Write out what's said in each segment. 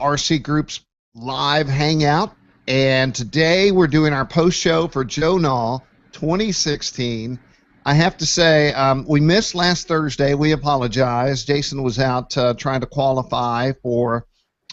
RC Group's live hangout, and today we're doing our post show for Joe Nall 2016. I have to say, we missed last Thursday. We apologize. Jason was out trying to qualify for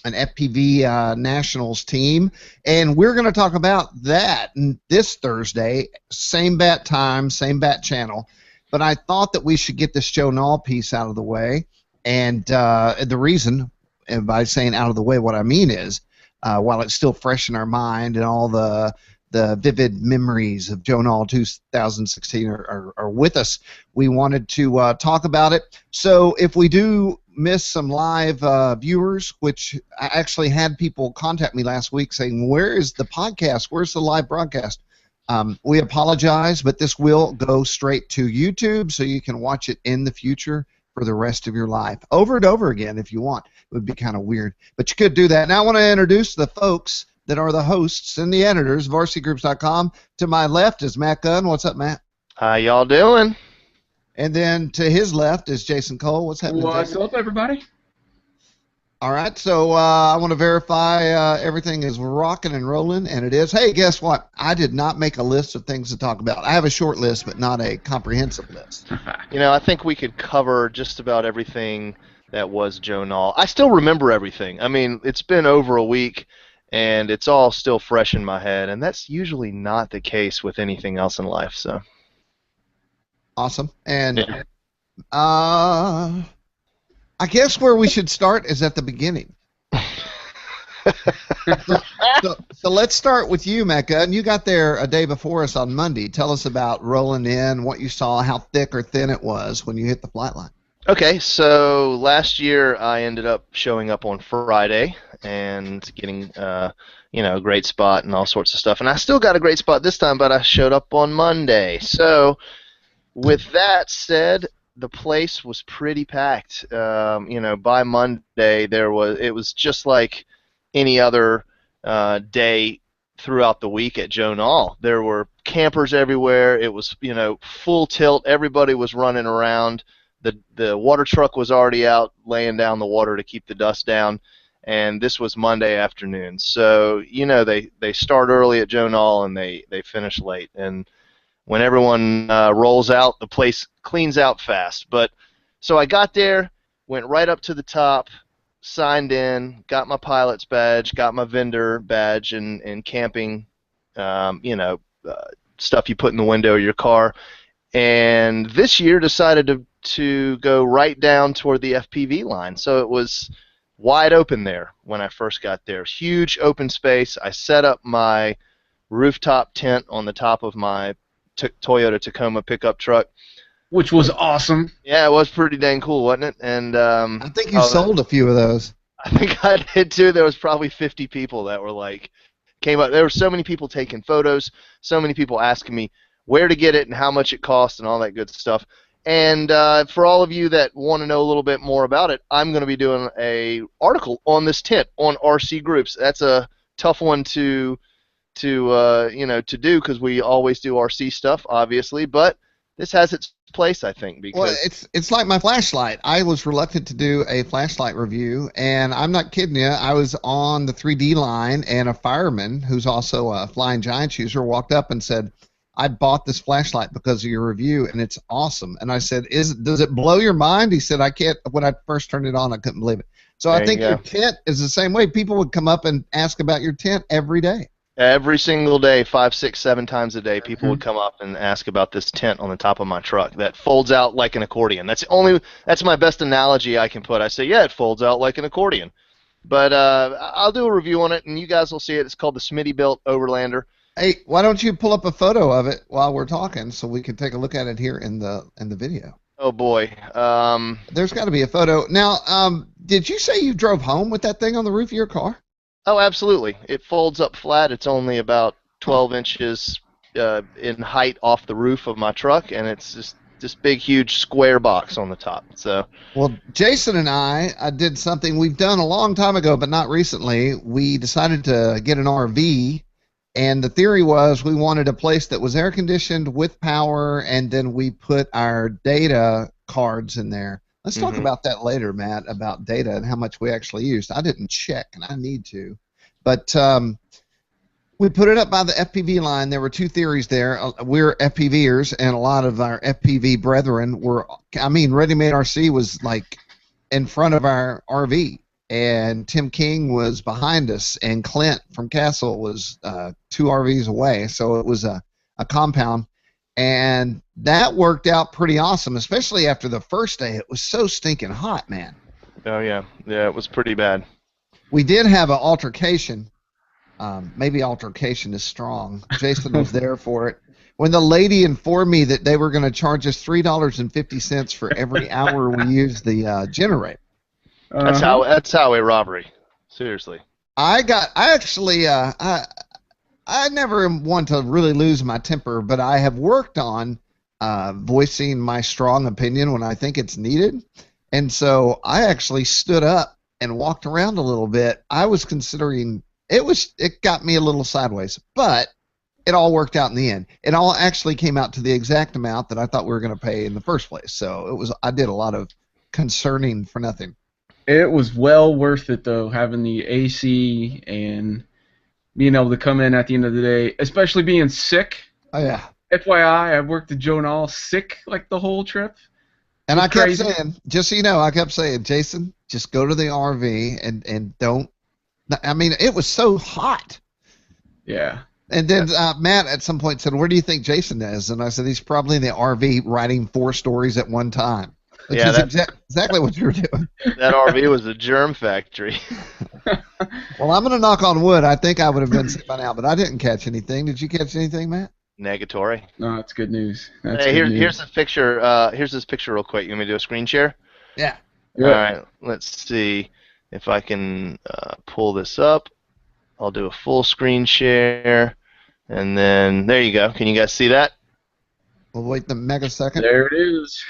an FPV Nationals team, and we're going to talk about that this Thursday, same bat time, same bat channel. But I thought that we should get this Joe Nall piece out of the way, and the reason, and by saying out of the way, what I mean is, while it's still fresh in our mind and all the vivid memories of Joe Nall 2016 are with us, we wanted to talk about it. So if we do miss some live viewers, which I actually had people contact me last week saying, where is the podcast? Where's the live broadcast? We apologize, but this will go straight to YouTube, so you can watch it in the future for the rest of your life. Over and over again if you want. It would be kind of weird, but you could do that. Now I want to introduce the folks that are the hosts and the editors of RCGroups.com. To my left is Matt Gunn. What's up, Matt? How y'all doing? And then to his left is Jason Cole. What's happening? What's up, everybody? All right, so I want to verify everything is rocking and rolling, and it is. Hey, guess what? I did not make a list of things to talk about. I have a short list, but not a comprehensive list. You know, I think we could cover just about everything that was Joe Nall. I still remember everything. I mean, it's been over a week, and it's all still fresh in my head, and that's usually not the case with anything else in life. So, awesome. And I guess where we should start is at the beginning. So let's start with you, Mecca. And you got there a day before us on Monday. Tell us about rolling in, what you saw, how thick or thin it was when you hit the flight line. Okay, so last year I ended up showing up on Friday and getting, you know, a great spot and all sorts of stuff. And I still got a great spot this time, but I showed up on Monday. So with that said, the place was pretty packed. You know, by Monday it was just like any other day throughout the week at Joe Nall. There were campers everywhere. It was, you know, full tilt. Everybody was running around. The water truck was already out laying down the water to keep the dust down, and this was Monday afternoon. So, you know, they start early at Joe Nall and they finish late. And when everyone rolls out, the place cleans out fast. But so I got there, went right up to the top, signed in, got my pilot's badge, got my vendor badge and camping, you know, stuff you put in the window of your car. And this year decided to go right down toward the FPV line. So it was wide open there when I first got there. Huge open space. I set up my rooftop tent on the top of my Toyota Tacoma pickup truck, which was awesome. Yeah, it was pretty dang cool, wasn't it? And I think you sold a few of those. I think I did too. There was probably 50 people that were like, came up. There were so many people taking photos, so many people asking me where to get it and how much it cost and all that good stuff. And for all of you that want to know a little bit more about it, I'm going to be doing a article on this tent on RC Groups. That's a tough one to you know, to do because we always do RC stuff, obviously, but this has its place, I think. Because well, it's like my flashlight. I was reluctant to do a flashlight review, and I'm not kidding you. I was on the 3D line, and a fireman who's also a FlyingGiants user walked up and said, I bought this flashlight because of your review, and it's awesome. And I said, does it blow your mind? He said, I can't. When I first turned it on, I couldn't believe it. So I think your tent is the same way. People would come up and ask about your tent every day. Every single day, 5, 6, 7 times a day, people would come up and ask about this tent on the top of my truck that folds out like an accordion. That's my best analogy I can put. I say, yeah, it folds out like an accordion. But I'll do a review on it, and you guys will see it. It's called the Smitty-built Overlander. Hey, why don't you pull up a photo of it while we're talking so we can take a look at it here in the video? Oh boy. There's got to be a photo. Now, did you say you drove home with that thing on the roof of your car? Oh, absolutely. It folds up flat. It's only about 12 inches in height off the roof of my truck, and it's just this big, huge square box on the top. So. Well, Jason and I did something we've done a long time ago, but not recently. We decided to get an RV. And the theory was we wanted a place that was air-conditioned with power, and then we put our data cards in there. Let's talk about that later, Matt, about data and how much we actually used. I didn't check, and I need to. But we put it up by the FPV line. There were two theories there. We're FPVers, and a lot of our FPV brethren were, Ready Made RC was like in front of our RV, and Tim King was behind us, and Clint from Castle was 2 RVs away, so it was a compound. And that worked out pretty awesome, especially after the first day. It was so stinking hot, man. Oh, yeah. Yeah, it was pretty bad. We did have an altercation. Maybe altercation is strong. Jason was there for it. When the lady informed me that they were going to charge us $3.50 for every hour we used the generator. That's how a robbery. Seriously. I never am one to really lose my temper, but I have worked on voicing my strong opinion when I think it's needed. And so I actually stood up and walked around a little bit. I was considering it got me a little sideways, but it all worked out in the end. It all actually came out to the exact amount that I thought we were going to pay in the first place. So I did a lot of concerning for nothing. It was well worth it, though, having the AC and being able to come in at the end of the day, especially being sick. Oh, yeah. FYI, I worked at Joe Nall sick like the whole trip. And I kept saying, just so you know, Jason, just go to the RV and don't. It was so hot. Yeah. And then Matt at some point said, "Where do you think Jason is?" And I said, "He's probably in the RV writing 4 stories at one time." Which is exactly what you're doing. That RV was a germ factory. Well, I'm going to knock on wood. I think I would have been sick by now, but I didn't catch anything. Did you catch anything, Matt? Negatory. No, that's good news. Here's a picture. Here's this picture real quick. You want me to do a screen share? Yeah. All right. Let's see if I can pull this up. I'll do a full screen share, and then there you go. Can you guys see that? We'll wait the mega second. There it is.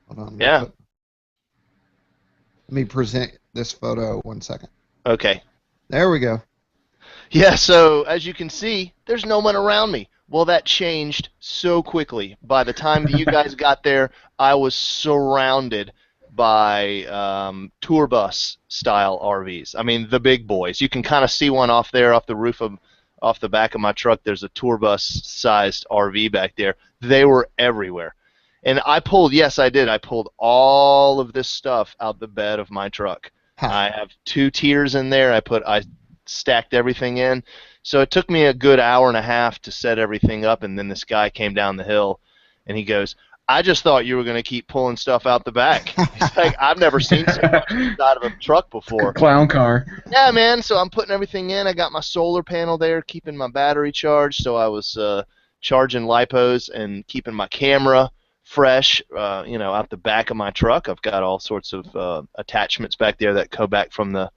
Hold on. Yeah. Let me present this photo 1 second. Okay. There we go. Yeah, so as you can see, there's no one around me. Well, that changed so quickly. By the time that you guys got there, I was surrounded by tour bus style RVs. I mean, the big boys. You can kind of see one off there, off the back of my truck. There's a tour bus sized RV back there. They were everywhere. And I pulled all of this stuff out the bed of my truck. I have 2 tiers in there. I stacked everything in. So it took me a good hour and a half to set everything up, and then this guy came down the hill, and he goes, "I just thought you were going to keep pulling stuff out the back." He's like, "I've never seen so much out of a truck before." Clown car. Yeah, man. So I'm putting everything in. I got my solar panel there, keeping my battery charged. So I was charging lipos and keeping my camera fresh, out the back of my truck. I've got all sorts of attachments back there that go back from the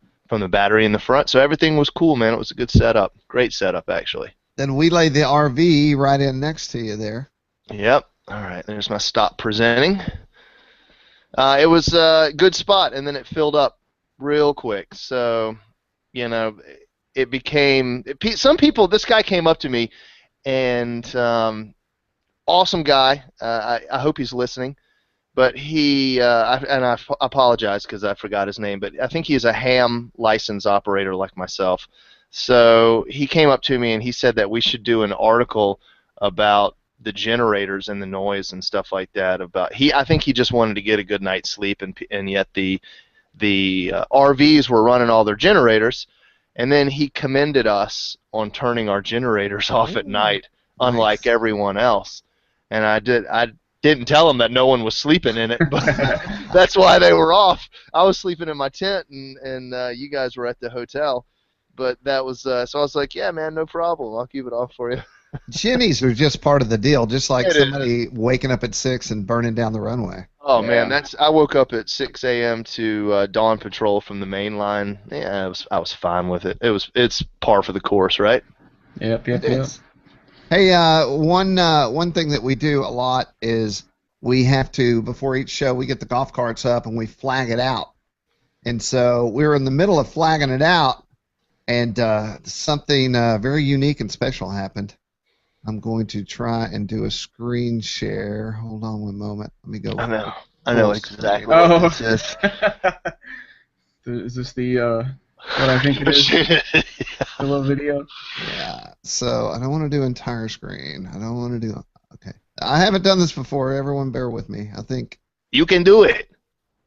battery in the front. So everything was cool, man. It was a good setup. Great setup, actually. Then we laid the RV right in next to you there. Yep. All right. There's my stop presenting. It was a good spot, and then it filled up real quick. So, it became some people. This guy came up to me, and awesome guy. I hope he's listening. But I apologize because I forgot his name, but I think he's a ham license operator like myself. So he came up to me and he said that we should do an article about the generators and the noise and stuff like that. I think he just wanted to get a good night's sleep, and yet the RVs were running all their generators, and then he commended us on turning our generators off at night, unlike everyone else. And I didn't tell them that no one was sleeping in it, but that's why they were off. I was sleeping in my tent, and you guys were at the hotel. But that was so I was like, yeah, man, no problem. I'll keep it off for you. Jennies are just part of the deal, just like somebody waking up at 6 and burning down the runway. Oh, yeah. Man, I woke up at 6 a.m. to dawn patrol from the main line. Yeah, I was fine with it. It's par for the course, right? Yep. Hey, one thing that we do a lot is we have to, before each show, we get the golf carts up and we flag it out. And so we were in the middle of flagging it out, and something very unique and special happened. I'm going to try and do a screen share. Hold on one moment. Let me go. I know full exactly screen. what this is. Is this the what I think it is? The little video. Yeah. So I don't want to do entire screen. I don't want to do. Okay. I haven't done this before. Everyone, bear with me. I think. You can do it.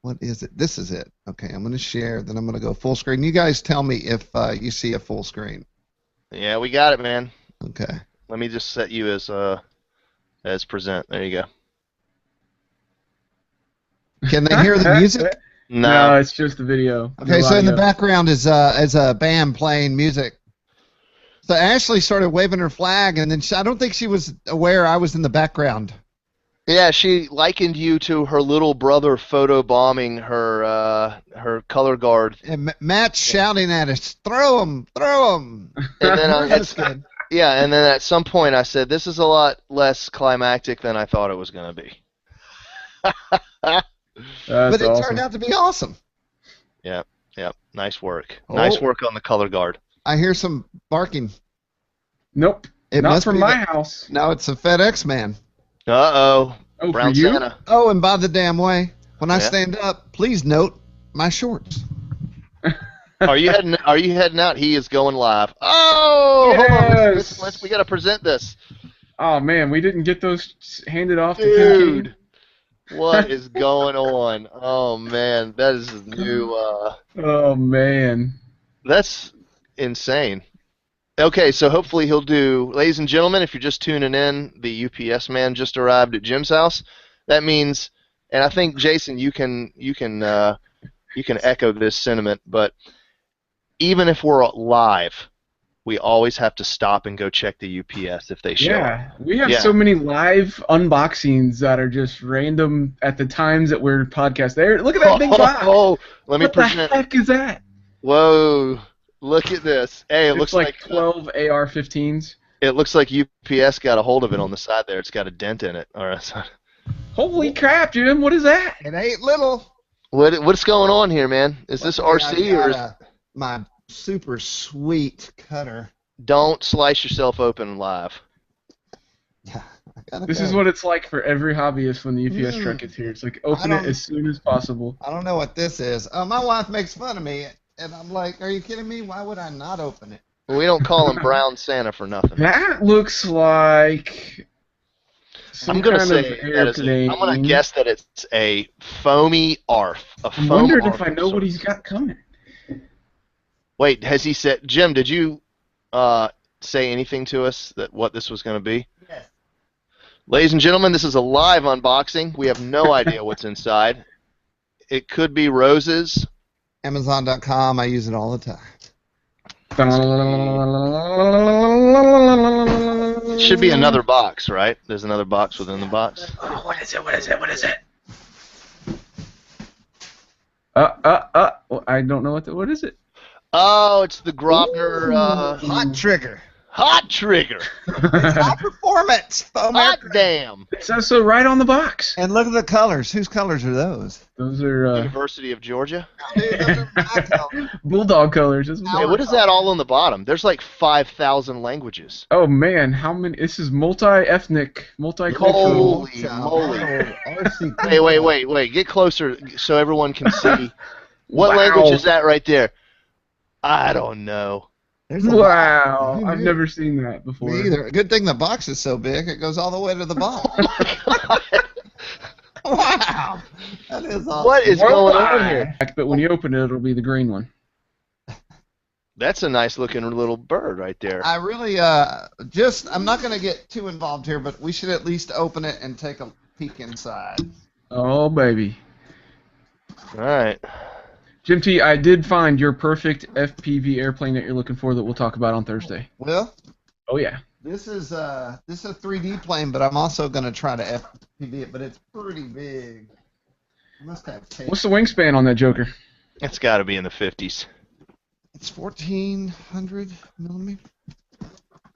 What is it? This is it. Okay. I'm going to share. Then I'm going to go full screen. You guys tell me if you see a full screen. Yeah, we got it, man. Okay. Let me just set you as present. There you go. Can they hear the music? No. It's just the video. Okay. No So in the audio. background is a band playing music. So Ashley started waving her flag, and then I don't think she was aware I was in the background. Yeah, she likened you to her little brother photo bombing her color guard. And Matt's shouting at us, "Throw him! Throw him!" And then That's good. yeah, and then at some point I said, "This is a lot less climactic than I thought it was going to be." That's But it awesome. turned out to be awesome. Yep. Nice work. Oh. Nice work on the color guard. I hear some barking. Nope. It Not must from be my the- house. No, it's a FedEx man. Uh-oh. Oh, Brown for you? Santa. Oh, and by the damn way, when I Yeah. stand up, please note my shorts. Are you heading out? He is going live. Oh, hold on. Yes! We got to present this. Oh man, we didn't get those handed off to Dude. What is going on? Oh man, that is new Oh man. that's insane. Okay, so hopefully he'll do, ladies and gentlemen, if you're just tuning in, the UPS man just arrived at Jim's house. That means, and I think Jason, you can echo this sentiment, but even if we're live, we always have to stop and go check the UPS if they show up. Yeah, we have Yeah. so many live unboxings that are just random at the times that we're podcast. There, look at that big box. Oh, let me What the present. heck is that? Whoa, look at this. Hey, it It's looks like like 12 AR-15s. it looks like UPS got a hold of it on the side there. It's got a dent in it. All right. Holy crap, Jim! What is that? It ain't little. What's going on here, man? Is this RC or is, my super sweet cutter? don't slice yourself open live? Yeah, I gotta This go. is what it's like for every hobbyist when the UPS truck is here. It's like open I it don't- as soon as possible. I don't know what this is. My wife makes fun of me, and I'm like, "Are you kidding me? Why would I not open it?" We don't call him Brown Santa for nothing. That looks like some I'm gonna kind say of that is. airplane. I'm gonna guess that it's a foamy ARF. A I'm foam wondering ARF if I of know what sorts. he's got coming. Wait, has he said? Jim, did you say anything to us that what this was going to be? Yes. Ladies and gentlemen, this is a live unboxing. We have no idea what's inside. It could be roses. Amazon.com. I use it all the time. It should be another box, right? There's another box within the box. Oh, what is it? What is it? What is it? I don't know what is it? Oh, it's the Grobner Hot trigger. Hot Trigger. It's high performance. Foam Hot aircraft. damn. It says so right on the box. And look at the colors. Whose colors are those? Those are University of Georgia. Dude, those are my colors. bulldog colors. Isn't Hey, it? what is that all on the bottom? There's like 5,000 languages. Oh man, how many? This is multi-ethnic, multicultural. Holy moly. RC. Hey, wait. Get closer so everyone can see. What Wow. language is that right there? I don't know. There's a Wow, lot. I've never seen that before. Me either. Good thing the box is so big, it goes all the way to the bottom. Wow. That is awesome. What is going on here? But when you open it, it'll be the green one. That's a nice looking little bird right there. I really, I'm not going to get too involved here, but we should at least open it and take a peek inside. Oh baby, All right. Jim T, I did find your perfect FPV airplane that you're looking for that we'll talk about on Thursday. Well, Oh yeah. this is a 3D plane, but I'm also going to try to FPV it, but it's pretty big. I must have tape. What's the wingspan on that Joker? It's got to be in the 50s. It's 1,400 millimeters.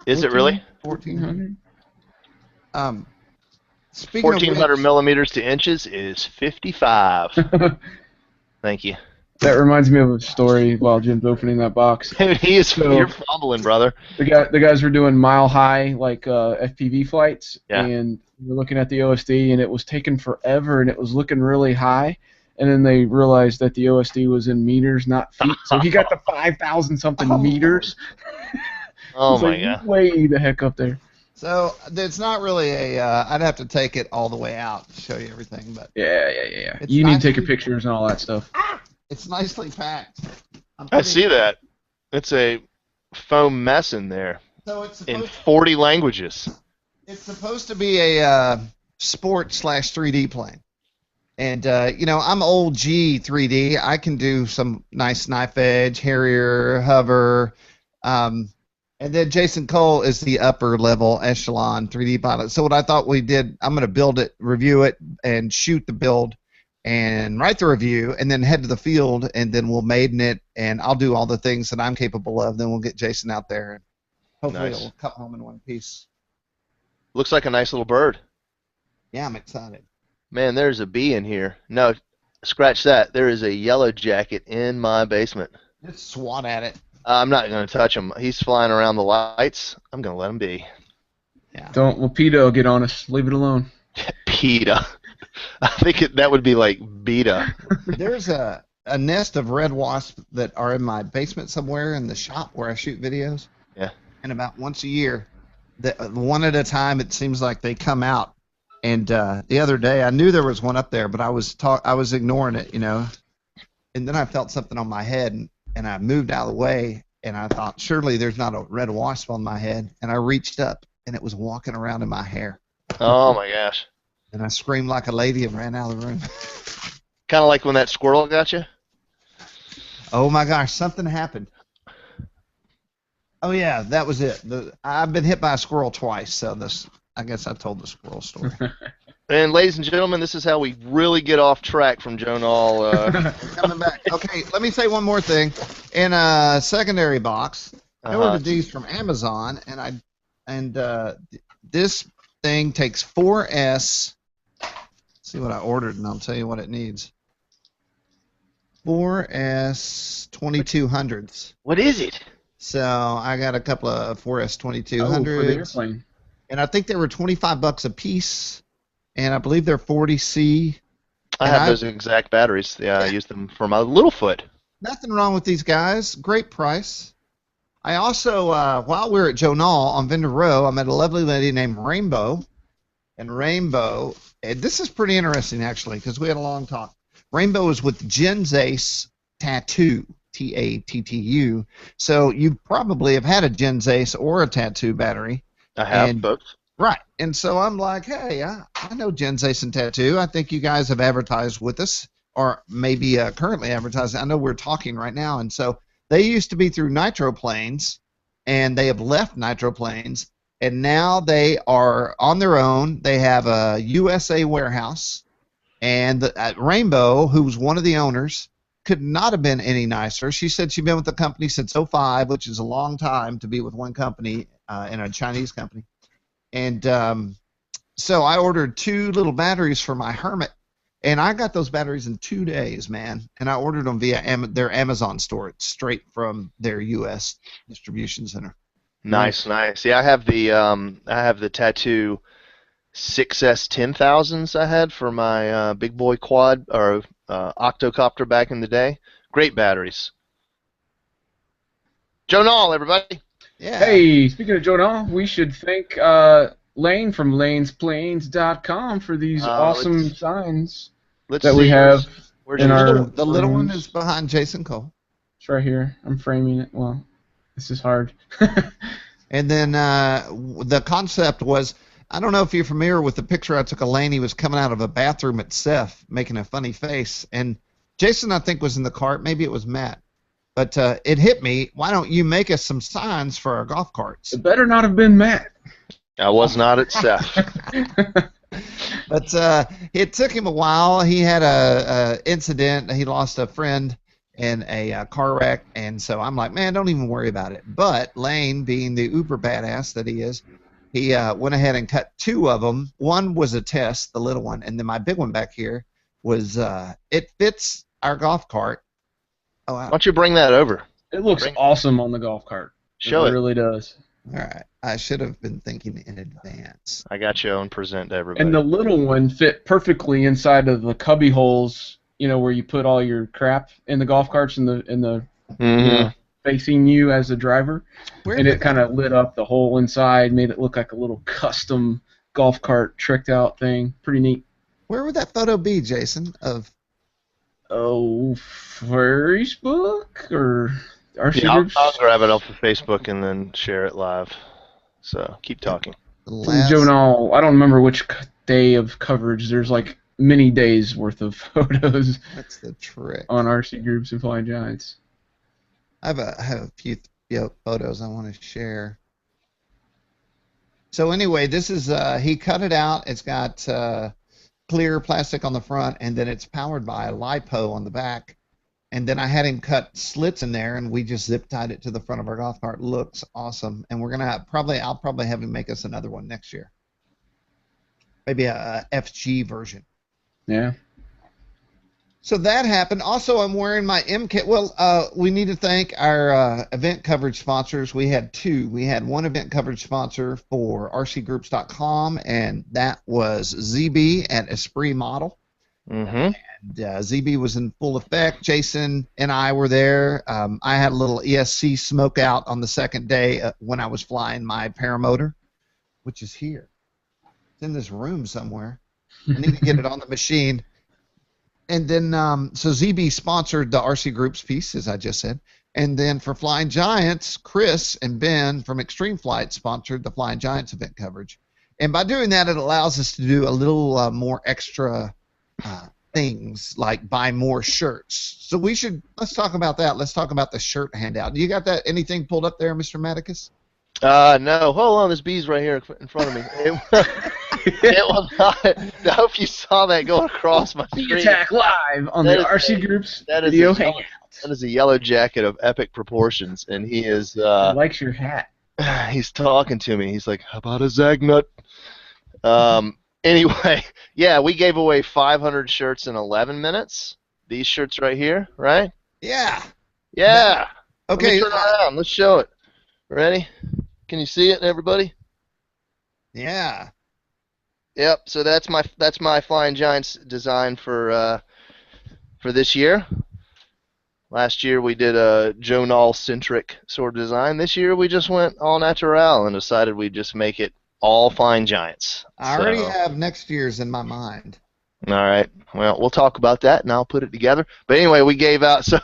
Is it really? 1,400. Speaking of 1,400 which, millimeters to inches is 55. Thank you. That reminds me of a story while Jim's opening that box. Dude, you're fumbling, brother. The guys were doing mile high FPV flights, Yeah. and we were looking at the OSD, and it was taking forever, and it was looking really high. And then they realized that the OSD was in meters, not feet. So he got the 5,000 something meters. Oh my God! Way the heck up there. So it's not really a. I'd have to take it all the way out to show you everything, but Yeah. You need to take your pictures and all that stuff. it's nicely packed. I see that. It's a foam mess in there. So it's in 40 languages. It's supposed to be a sport/3D plane, and I'm old G 3D. I can do some nice knife edge, Harrier, hover. And then Jason Cole is the upper level echelon 3D pilot. So what I thought we did, I'm going to build it, review it, and shoot the build, and write the review, and then head to the field, and then we'll maiden it, and I'll do all the things that I'm capable of. Then we'll get Jason out there, and hopefully it'll come home in one piece. Looks like a nice little bird. Yeah, I'm excited. Man, there's a bee in here. No, scratch that. There is a yellow jacket in my basement. Just swat at it. I'm not going to touch him. He's flying around the lights. I'm going to let him be. Yeah. Don't. Well, PETA get on us. Leave it alone. PETA. I think that would be like beta. There's a nest of red wasps that are in my basement somewhere in the shop where I shoot videos. Yeah. And about once a year, one at a time, it seems like they come out. And the other day, I knew there was one up there, but I was ignoring it, And then I felt something on my head, and I moved out of the way, and I thought, surely there's not a red wasp on my head. And I reached up, and it was walking around in my hair. Oh, my gosh. And I screamed like a lady and ran out of the room. Kind of like when that squirrel got you? Oh, my gosh, something happened. Oh, yeah, that was it. I've been hit by a squirrel twice, so I guess I told the squirrel story. And ladies and gentlemen, this is how we really get off track from Joe Nall. Coming back. Okay, let me say one more thing. In a secondary box, I ordered these from Amazon, and this thing takes 4S. Let's see what I ordered, and I'll tell you what it needs. 4S 2200s. What is it? So I got a couple of 4S 2200s. Oh, for the airplane. And I think they were $25 a piece. And I believe they're 40C. I have those exact batteries. Yeah, I use them for my Littlefoot. Nothing wrong with these guys. Great price. I also, while we were at Joe Nall on Vendor Row, I met a lovely lady named Rainbow. And Rainbow, and this is pretty interesting actually, because we had a long talk. Rainbow is with Ison Tattoo, Tattu. So you probably have had a Ison or a Tattoo battery. I have both. Right, and so I'm like, hey, I know Ison Tattoo. I think you guys have advertised with us, or maybe currently advertising. I know we're talking right now, and so they used to be through Nitro Planes, and they have left Nitro Planes, and now they are on their own. They have a USA warehouse, and Rainbow, who's one of the owners, could not have been any nicer. She said she'd been with the company since '05, which is a long time to be with one company in a Chinese company. And so I ordered 2 little batteries for my Hermit, and I got those batteries in 2 days, man. And I ordered them via their Amazon store. It's straight from their U.S. distribution center. Nice. Yeah, I have the Tattoo 6S 10,000s I had for my big boy quad or octocopter back in the day. Great batteries. Joe Nall, everybody. Yeah. Hey, speaking of Joe Nall, we should thank Lane from lanesplanes.com for these awesome signs that we have in our The little one is behind Jason Cole. It's right here. I'm framing it. Well, this is hard. And then the concept was, I don't know if you're familiar with the picture I took of Lane. He was coming out of a bathroom at Seth making a funny face. And Jason, I think, was in the cart. Maybe it was Matt. But it hit me, why don't you make us some signs for our golf carts? It better not have been Matt. I was not at Seth. But it took him a while. He had a incident. He lost a friend in a car wreck. And so I'm like, man, don't even worry about it. But Lane, being the uber badass that he is, he went ahead and cut 2 of them. One was a test, the little one. And then my big one back here was it fits our golf cart. Oh, Why wow. don't you bring that over? It looks awesome on the golf cart. Show it. It really does. All right. I should have been thinking in advance. I got you on present to everybody. And the little one fit perfectly inside of the cubby holes, where you put all your crap in the golf carts in the facing you as a driver. And it kind of lit up the whole inside, made it look like a little custom golf cart tricked out thing. Pretty neat. Where would that photo be, Jason? Facebook or RC Yeah, groups? I'll grab it off of Facebook and then share it live. So keep talking. Joe Nall, I don't remember which day of coverage. There's like many days worth of photos. That's the trick. On RC groups and Flying Giants. I have a few photos I want to share. So anyway, this is he cut it out. It's got clear plastic on the front, and then it's powered by a LiPo on the back. And then I had him cut slits in there, and we just zip tied it to the front of our golf cart. Looks awesome. And we're gonna I'll probably have him make us another one next year. Maybe a FG version. Yeah. So that happened. Also, I'm wearing my MK. Well, we need to thank our event coverage sponsors. We had two. We had one event coverage sponsor for rcgroups.com, and that was ZB at Esprit Model. Mm-hmm. And ZB was in full effect. Jason and I were there. I had a little ESC smoke out on the second day when I was flying my paramotor, which is here. It's in this room somewhere. I need to get it on the machine. And then, so ZB sponsored the RC Groups piece, as I just said. And then for Flying Giants, Chris and Ben from Extreme Flight sponsored the Flying Giants event coverage. And by doing that, it allows us to do a little more extra things, like buy more shirts. So let's talk about that. Let's talk about the shirt handout. You got that anything pulled up there, Mr. Maticus? No. Hold on, there's bees right here in front of me. It was not. I hope you saw that going across my screen. Attack live on the RC Groups video hangout. That is a yellow jacket of epic proportions, and he is. He likes your hat. He's talking to me. He's like, "How about a Zagnut?" Anyway, yeah, we gave away 500 shirts in 11 minutes. These shirts right here, right? Yeah. Yeah. Okay. Let me turn around. Let's show it. Ready? Can you see it, everybody? Yeah. Yep. So that's my Flying Giants design for this year. Last year we did a Joe Nall centric sort of design. This year we just went all natural and decided we'd just make it all Flying Giants. I already have next year's in my mind. All right. Well, we'll talk about that, and I'll put it together. But anyway, we gave out. So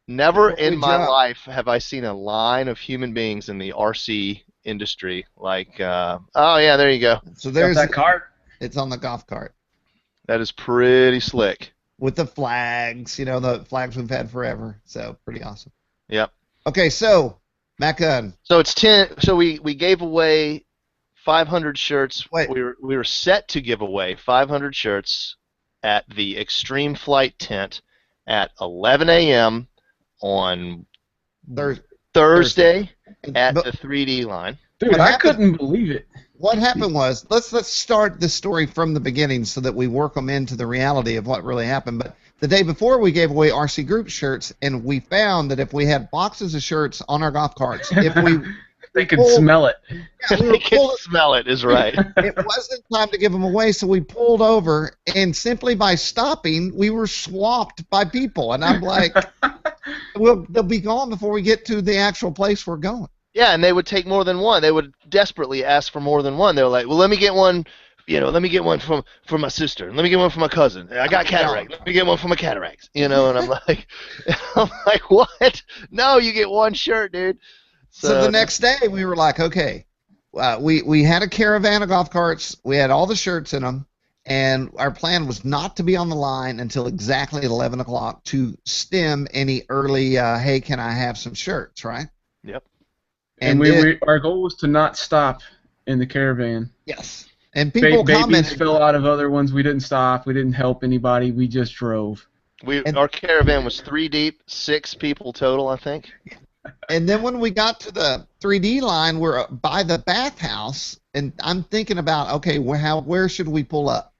never in my life have I seen a line of human beings in the RC industry like. Oh yeah, there you go. So there's that cart. It's on the golf cart. That is pretty slick. With the flags, the flags we've had forever. So pretty awesome. Yep. Okay, so Matt Gunn. So it's 10. So we gave away 500 shirts. Wait. We were set to give away 500 shirts at the Extreme Flight tent at 11 a.m. on Thursday at the 3D line. Dude, I couldn't believe it. What happened was, let's start the story from the beginning so that we work them into the reality of what really happened. But the day before, we gave away RC Group shirts, and we found that if we had boxes of shirts on our golf carts, if we they could smell it. Yeah, they could smell it is right. It wasn't time to give them away, so we pulled over, and simply by stopping, we were swamped by people. And I'm like, they'll be gone before we get to the actual place we're going. Yeah, and they would take more than one. They would desperately ask for more than one. They were like, well, let me get one, let me get one from my sister. Let me get one from my cousin. I got cataract. Let me get one from my cataracts. And I'm like, what? No, you get one shirt, dude. So the next day, we were like, okay, we had a caravan of golf carts. We had all the shirts in them, and our plan was not to be on the line until exactly 11 o'clock to stem any early, hey, can I have some shirts, right? Yep. And our goal was to not stop in the caravan. Yes. And people commented. Babies fell out of other ones. We didn't stop. We didn't help anybody. We just drove. Our caravan was 3 deep, 6 people total, I think. And then when we got to the 3D line, we're by the bathhouse, and I'm thinking about, okay, where should we pull up?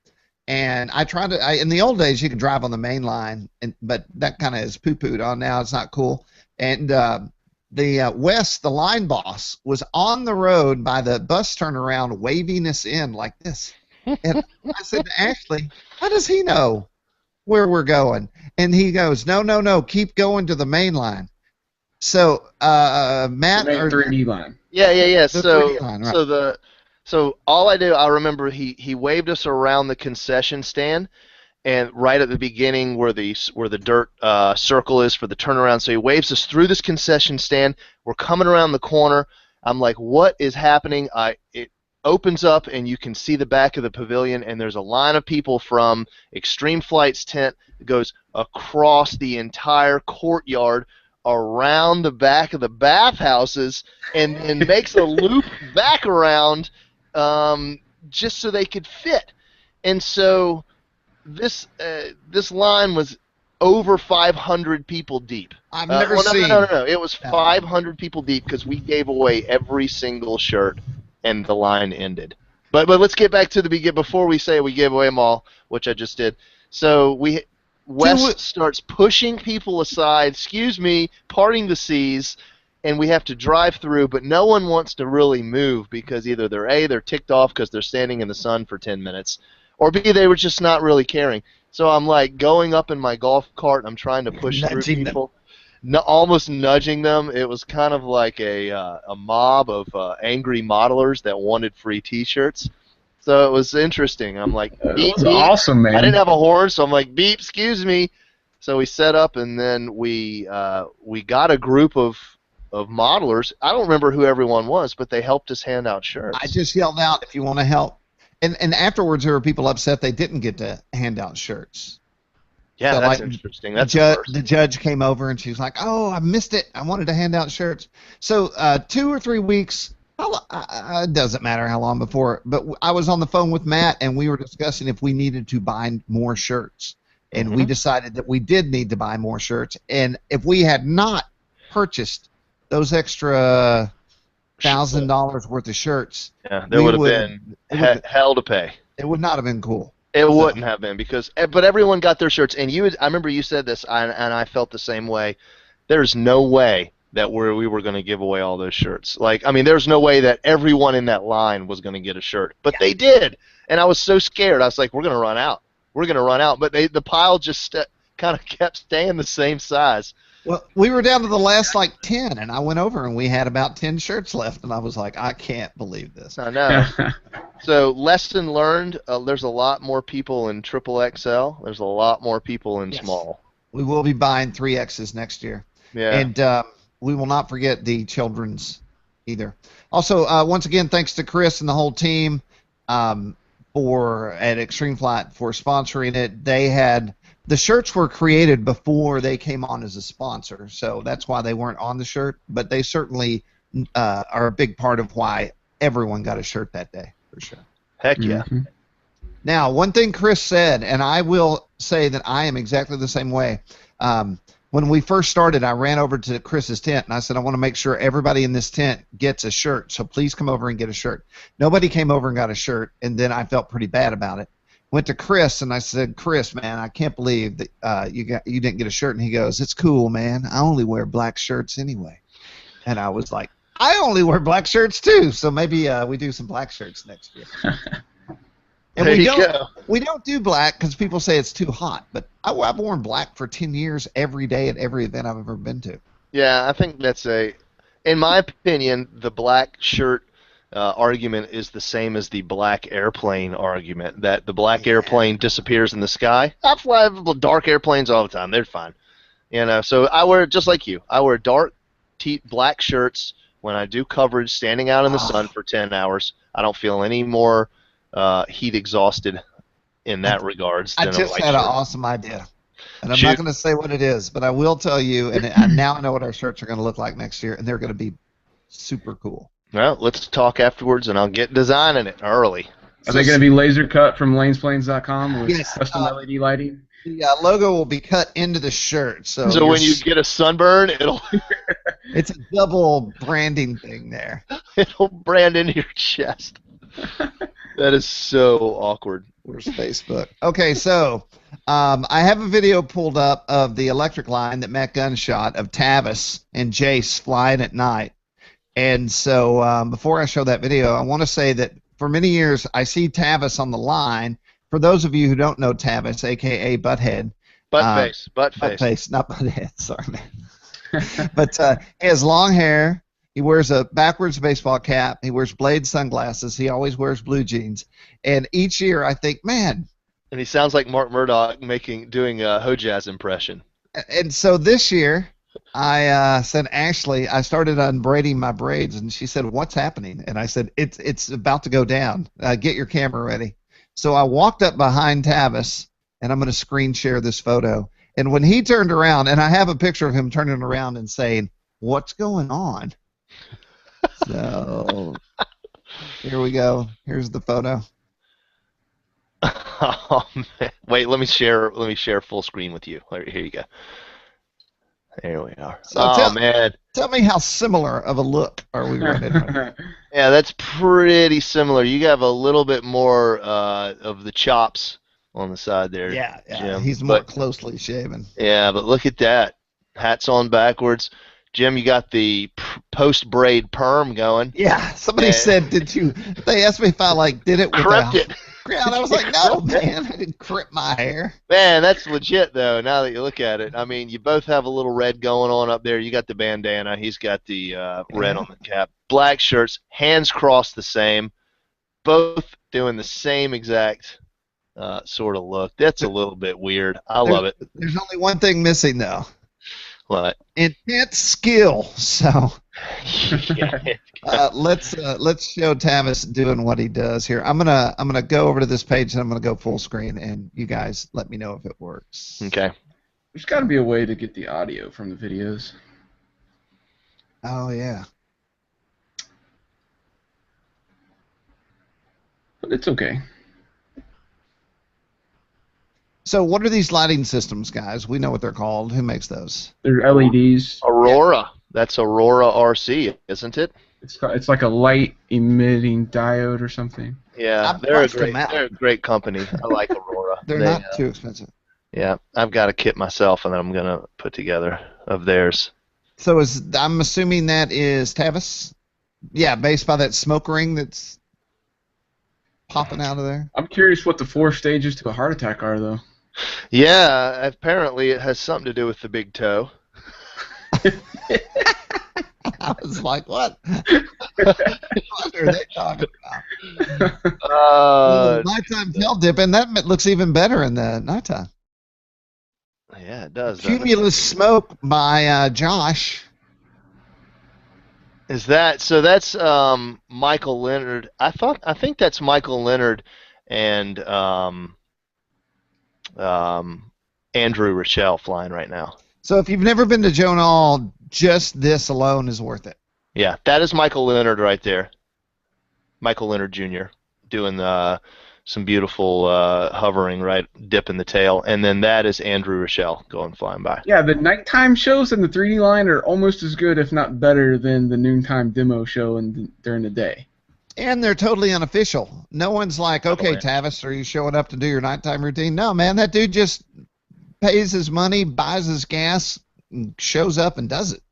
And I tried to. In the old days, you could drive on the main line, but that kind of is poo-pooed on now. It's not cool. And Wes, the line boss, was on the road by the bus turnaround, waving us in like this. And I said to Ashley, "How does he know where we're going?" And he goes, "No, keep going to the main line." So Matt, the main 3D line. Yeah. The 3D line, right. So all I remember he waved us around the concession stand, and right at the beginning where the dirt circle is for the turnaround. So he waves us through this concession stand. We're coming around the corner. I'm like, what is happening? It opens up and you can see the back of the pavilion, and there's a line of people from Extreme Flight's tent that goes across the entire courtyard around the back of the bathhouses and makes a loop back around just so they could fit. And so this line was over 500 people deep. I've never seen. No. It was 500 people deep because we gave away every single shirt, and the line ended. But let's get back to the beginning before we say we gave away them all, which I just did. So Wes starts pushing people aside. Excuse me, parting the seas. And we have to drive through, but no one wants to really move because either they're ticked off because they're standing in the sun for 10 minutes, or B, they were just not really caring. So I'm like going up in my golf cart. I'm trying to push through people, almost nudging them. It was kind of like a mob of angry modelers that wanted free T-shirts. So it was interesting. I'm like, beep, it was awesome, man. I didn't have a horn, so I'm like, beep, excuse me. So we set up, and then we got a group of modelers. I don't remember who everyone was, but they helped us hand out shirts. I just yelled out, "If you want to help." And afterwards, there were people upset they didn't get to hand out shirts. Yeah, so that's interesting. That's the judge came over, and she was like, "Oh, I missed it. I wanted to hand out shirts." So 2 or 3 weeks, it doesn't matter how long before, but I was on the phone with Matt, and we were discussing if we needed to buy more shirts. And we decided that we did need to buy more shirts. And if we had not purchased those extra $1,000 worth of shirts, there would have been hell to pay. It would not have been cool. It wouldn't have been but everyone got their shirts, and I remember you said this, and I felt the same way. There's no way that we were going to give away all those shirts. There's no way that everyone in that line was going to get a shirt, but they did, and I was so scared. I was like, we're going to run out. We're going to run out, but the pile just kind of kept staying the same size. Well, we were down to the last 10, and I went over and we had about 10 shirts left, and I was like, I can't believe this. I know. So lesson learned, there's a lot more people in XXL. There's a lot more people in small. We will be buying 3Xs next year. Yeah. And we will not forget the children's either. Also, once again, thanks to Chris and the whole team at Extreme Flight for sponsoring it. The shirts were created before they came on as a sponsor, so that's why they weren't on the shirt, but they certainly are a big part of why everyone got a shirt that day, for sure. Heck yeah. Mm-hmm. Now, one thing Chris said, and I will say that I am exactly the same way. When we first started, I ran over to Chris's tent, and I said, I want to make sure everybody in this tent gets a shirt, so please come over and get a shirt. Nobody came over and got a shirt, and then I felt pretty bad about it. Went to Chris, and I said, Chris, man, I can't believe that you didn't get a shirt. And he goes, it's cool, man. I only wear black shirts anyway. And I was like, I only wear black shirts too, so maybe we do some black shirts next year. And we don't do black because people say it's too hot, but I've worn black for 10 years every day at every event I've ever been to. Yeah, I think in my opinion, the black shirt argument is the same as the black airplane argument, that the black airplane disappears in the sky. I fly dark airplanes all the time. They're fine. So I wear, just like you, I wear dark black shirts when I do coverage standing out in the sun for 10 hours. I don't feel any more heat exhausted in that regards than I just had an awesome idea. And I'm not going to say what it is, but I will tell you, and now I know what our shirts are going to look like next year, and they're going to be super cool. Well, let's talk afterwards, and I'll get designing it early. Are they going to be laser cut from lanesplanes.com with custom LED lighting? The logo will be cut into the shirt. So when you get a sunburn, it's a double branding thing there. It'll brand into your chest. That is so awkward. Where's Facebook? Okay, so I have a video pulled up of the electric line that Matt Gunn shot of Tavis and Jace flying at night. And so before I show that video, I want to say that for many years I see Tavis on the line. For those of you who don't know Tavis, a.k.a. Butthead. Buttface, not Butthead, sorry, man. But he has long hair. He wears a backwards baseball cap. He wears Blade sunglasses. He always wears blue jeans. And each year I think, man. And he sounds like Mark Murdoch doing a Hojaz impression. And so this year I said, Ashley, I started unbraiding my braids, and she said, what's happening? And I said, it's about to go down. Get your camera ready. So I walked up behind Tavis, and I'm going to screen share this photo. And when he turned around, and I have a picture of him turning around and saying, what's going on? So here we go. Here's the photo. Oh, man. Wait, let me share full screen with you. Here you go. There we are. So man. Tell me how similar of a look are we running? Yeah, that's pretty similar. You have a little bit more of the chops on the side there. Yeah, Jim. He's more closely shaven. Yeah, but look at that. Hat's on backwards. Jim, you got the post-braid perm going. Yeah, somebody said, they asked me if I did it with Crept it. Yeah, and I was like, no, man, I didn't crip my hair. Man, that's legit, though, now that you look at it. I mean, you both have a little red going on up there. You got the bandana. He's got the red on the cap. Black shirts, hands crossed the same. Both doing the same exact sort of look. That's a little bit weird. I love it. There's only one thing missing, though. What? Intense skill. So let's show Tavis doing what he does here. I'm gonna go over to this page and I'm gonna go full screen, and you guys let me know if it works. Okay. There's got to be a way to get the audio from the videos. Oh yeah. But it's okay. So what are these lighting systems, guys? We know what they're called. Who makes those? They're LEDs. Aurora. That's Aurora RC, isn't it? It's like a light emitting diode or something. Yeah, they're a great company. I like Aurora. They're not too expensive. Yeah, I've got a kit myself, and I'm gonna put together of theirs. So I'm assuming that is Tavis? Yeah, based by that smoke ring that's popping out of there. I'm curious what the 4 stages to a heart attack are, though. Yeah, apparently it has something to do with the big toe. I was like, what? What are they talking about? Nighttime tail dipping, that looks even better in the nighttime. Yeah, it does. Cumulus smoke by Josh. Is that so? That's Michael Leonard. I think that's Michael Leonard and Andrew Rochelle flying right now. So if you've never been to Joe Nall, just this alone is worth it. Yeah, that is Michael Leonard right there. Michael Leonard Jr. doing some beautiful hovering, right, dipping the tail, and then that is Andrew Rochelle flying by. Yeah, the nighttime shows in the 3D line are almost as good, if not better, than the noontime demo show during the day. And they're totally unofficial. No one's like, okay, Tavis, are you showing up to do your nighttime routine? No, man, that dude just pays his money, buys his gas, and shows up and does it.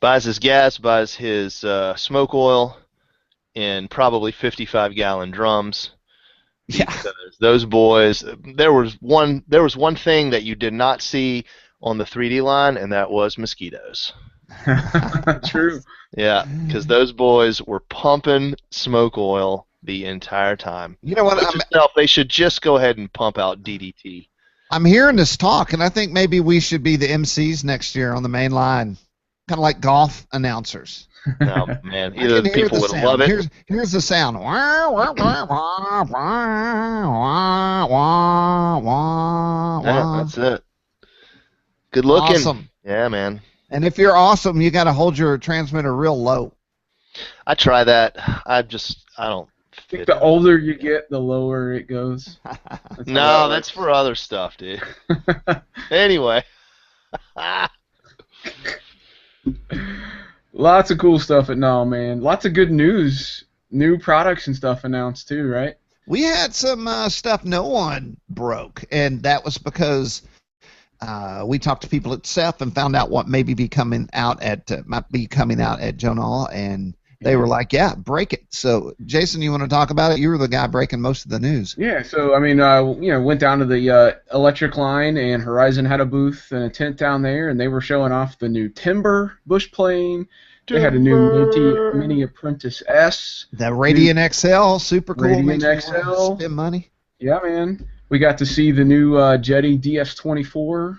Buys his gas, buys his smoke oil in probably 55-gallon drums. Yeah. Because those boys, there was one thing that you did not see on the 3D line, and that was mosquitoes. True. Yeah, because those boys were pumping smoke oil the entire time. You know what? They should just go ahead and pump out DDT. I'm hearing this talk, and I think maybe we should be the MCs next year on the main line, kind of like golf announcers. No, man. Either the people would love it. Here's the sound. Yeah, that's it. Good looking. Awesome. Yeah, man. And if you're awesome, you got to hold your transmitter real low. I try that. I don't. I think the older you get, the lower it goes. No, that's for other stuff, dude. Anyway. Lots of cool stuff at Nall, man. Lots of good news. New products and stuff announced, too, right? We had some stuff no one broke, and that was because we talked to people at Ceph and found out what maybe might be coming out at Joe Nall, and they were like, "Yeah, break it." So, Jason, you want to talk about it? You were the guy breaking most of the news. Yeah. So I mean, went down to the electric line, and Horizon had a booth and a tent down there, and they were showing off the new Timber bush plane. They had a new Mini Apprentice S. The Radiant XL, super cool. Radiant XL. Spend money. Yeah, man. We got to see the new Jetty DS24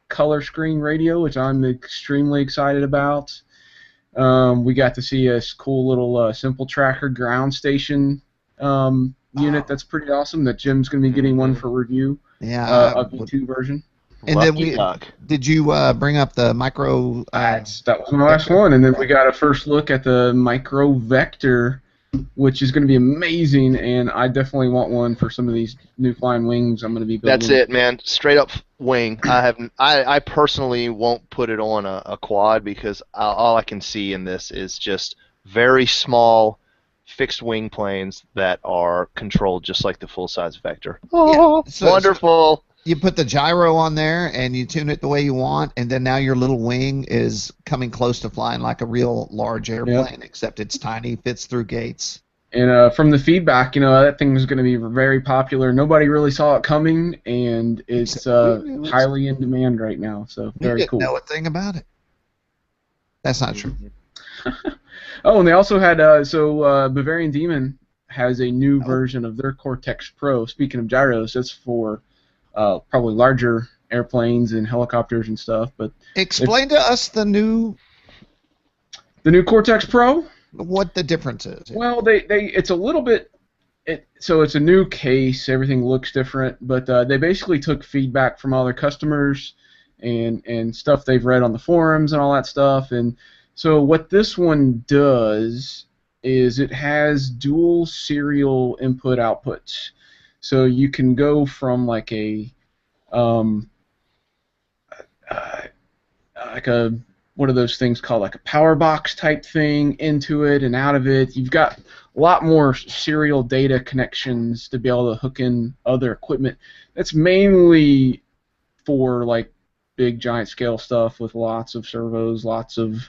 color screen radio, which I'm extremely excited about. We got to see a cool little Simple Tracker ground station unit that's pretty awesome. That Jim's going to be getting one for review. Yeah. A V2 version. And then did you bring up the micro? That was my last one. And then we got a first look at the Micro Vector, which is going to be amazing. And I definitely want one for some of these new flying wings I'm going to be building. That's it, man. Straight up wing. I personally won't put it on a quad because all I can see in this is just very small fixed wing planes that are controlled just like the full-size Vector. Oh, yeah. Wonderful. You put the gyro on there and you tune it the way you want, and then now your little wing is coming close to flying like a real large airplane, except it's tiny, fits through gates. And from the feedback, that thing is going to be very popular. Nobody really saw it coming, and it's highly in demand right now. So very cool. We didn't know a thing about it. That's not true. Oh, and they also had Bavarian Demon has a new version of their Cortex Pro. Speaking of gyros, that's for probably larger airplanes and helicopters and stuff. But explain to us the new Cortex Pro. What the difference is? Well, it's a little bit. So it's a new case. Everything looks different, but they basically took feedback from all their customers and stuff they've read on the forums and all that stuff. And so what this one does is it has dual serial input outputs. So you can go from like what are those things called, like a power box type thing, into it and out of it. You've got a lot more serial data connections to be able to hook in other equipment. That's mainly for like big giant scale stuff with lots of servos, lots of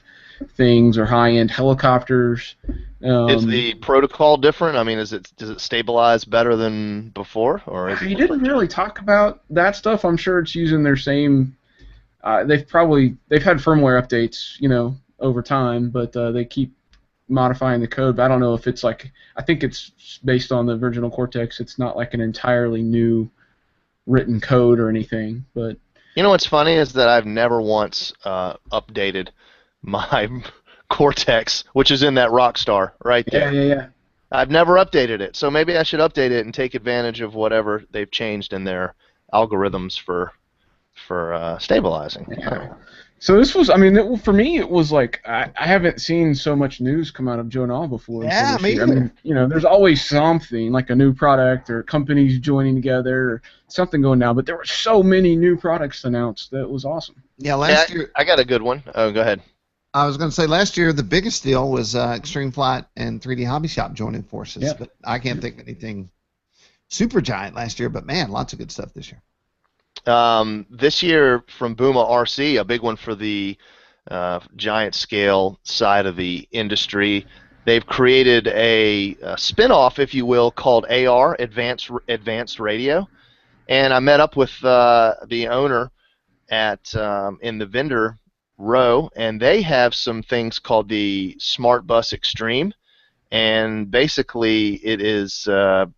things, or high-end helicopters. Is the protocol different? I mean, does it stabilize better than before, or is he didn't really talk about that stuff. I'm sure it's using their same. They've had firmware updates, over time, but they keep modifying the code. But I don't know if it's like. I think it's based on the original Cortex. It's not like an entirely new written code or anything. But what's funny is that I've never once updated my Cortex, which is in that Rockstar right there. Yeah. I've never updated it, so maybe I should update it and take advantage of whatever they've changed in their algorithms for stabilizing. Yeah. So this was, for me, it was like I haven't seen so much news come out of Joe Nall before. Yeah, me either. There's always something like a new product or companies joining together or something going down, but there were so many new products announced that was awesome. Yeah, last year I got a good one. Oh, go ahead. I was going to say last year the biggest deal was Extreme Flight and 3D Hobby Shop joining forces. Yeah. But I can't think of anything super giant last year. But man, lots of good stuff this year. This year from Bouma RC, a big one for the giant scale side of the industry. They've created a spin-off, if you will, called AR, Advanced Radio. And I met up with the owner in the vendor row, and they have some things called the Smart Bus Extreme, and basically it is a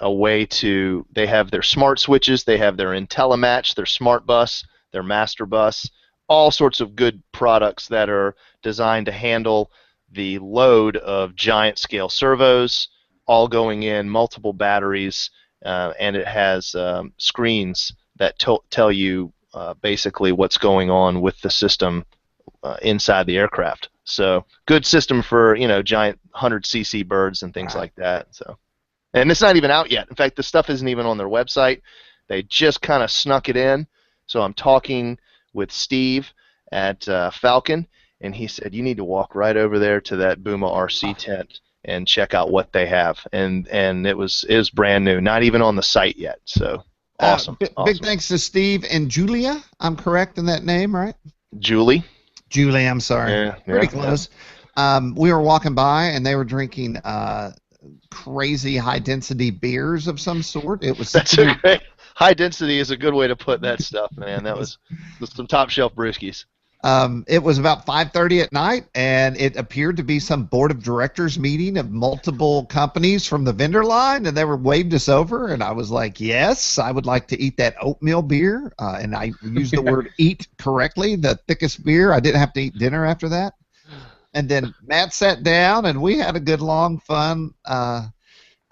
way to, they have their smart switches, they have their IntelliMatch, their Smart Bus, their Master Bus, all sorts of good products that are designed to handle the load of giant scale servos, all going in, multiple batteries, and it has screens that tell you basically what's going on with the system inside the aircraft. So good system for giant 100cc birds and things like that. So, and it's not even out yet. In fact, the stuff isn't even on their website. They just kind of snuck it in. So I'm talking with Steve at Falcon, and he said you need to walk right over there to that Bouma RC tent and check out what they have. And it was brand new, not even on the site yet. So awesome. Big thanks to Steve and Julia. I'm correct in that name, right? Julie, I'm sorry. Pretty close. We were walking by, and they were drinking crazy high-density beers of some sort. It was great. High density is a good way to put that stuff, man. That was some top-shelf brewskis. It was about 5:30 at night, and it appeared to be some board of directors meeting of multiple companies from the vendor line, and they were waved us over, and I was like, yes, I would like to eat that oatmeal beer, and I used the word eat correctly, the thickest beer. I didn't have to eat dinner after that. And then Matt sat down, and we had a good, long, fun. I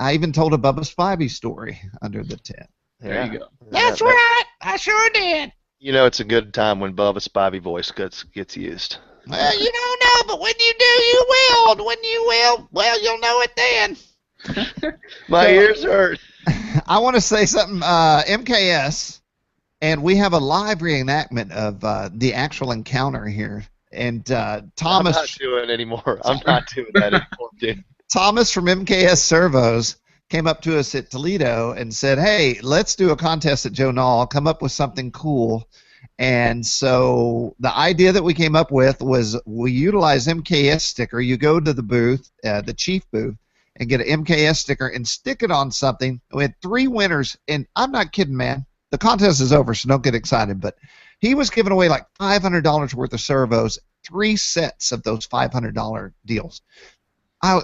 even told a Bubbas Spivey story under the tent. There you go. That's right. I sure did. You know, it's a good time when Bubbas Spivey voice gets used. Well, you don't know, but when you do, you will. And when you will, well, you'll know it then. My ears hurt. I want to say something. MKS, and we have a live reenactment of the actual encounter here. And Thomas. I'm not doing it anymore. I'm not doing that anymore, dude. Thomas from MKS Servos came up to us at Toledo and said, hey, let's do a contest at Joe Nall, come up with something cool. And so the idea that we came up with was we utilize MKS sticker. You go to the booth, the chief booth, and get an MKS sticker and stick it on something. We had 3 winners, and I'm not kidding, man. The contest is over, so don't get excited, but he was giving away like $500 worth of servos, 3 sets of those $500 deals.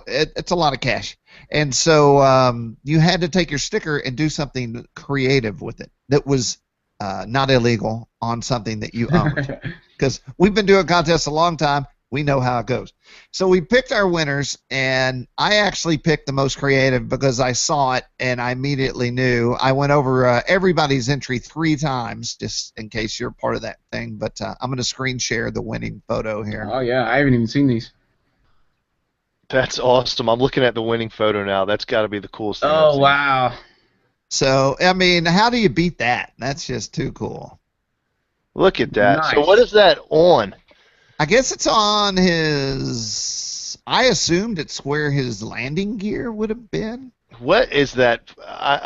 It's a lot of cash. And so you had to take your sticker and do something creative with it that was not illegal on something that you owned. Because we've been doing contests a long time. We know how it goes. So we picked our winners, and I actually picked the most creative because I saw it and I immediately knew. I went over everybody's entry 3 times just in case you're part of that thing. But I'm going to screen share the winning photo here. Oh, yeah. I haven't even seen these. That's awesome. I'm looking at the winning photo now. That's got to be the coolest thing. Oh, wow. So, I mean, how do you beat that? That's just too cool. Look at that. Nice. So what is that on? I guess it's on his. I assumed it's where his landing gear would have been. What is that?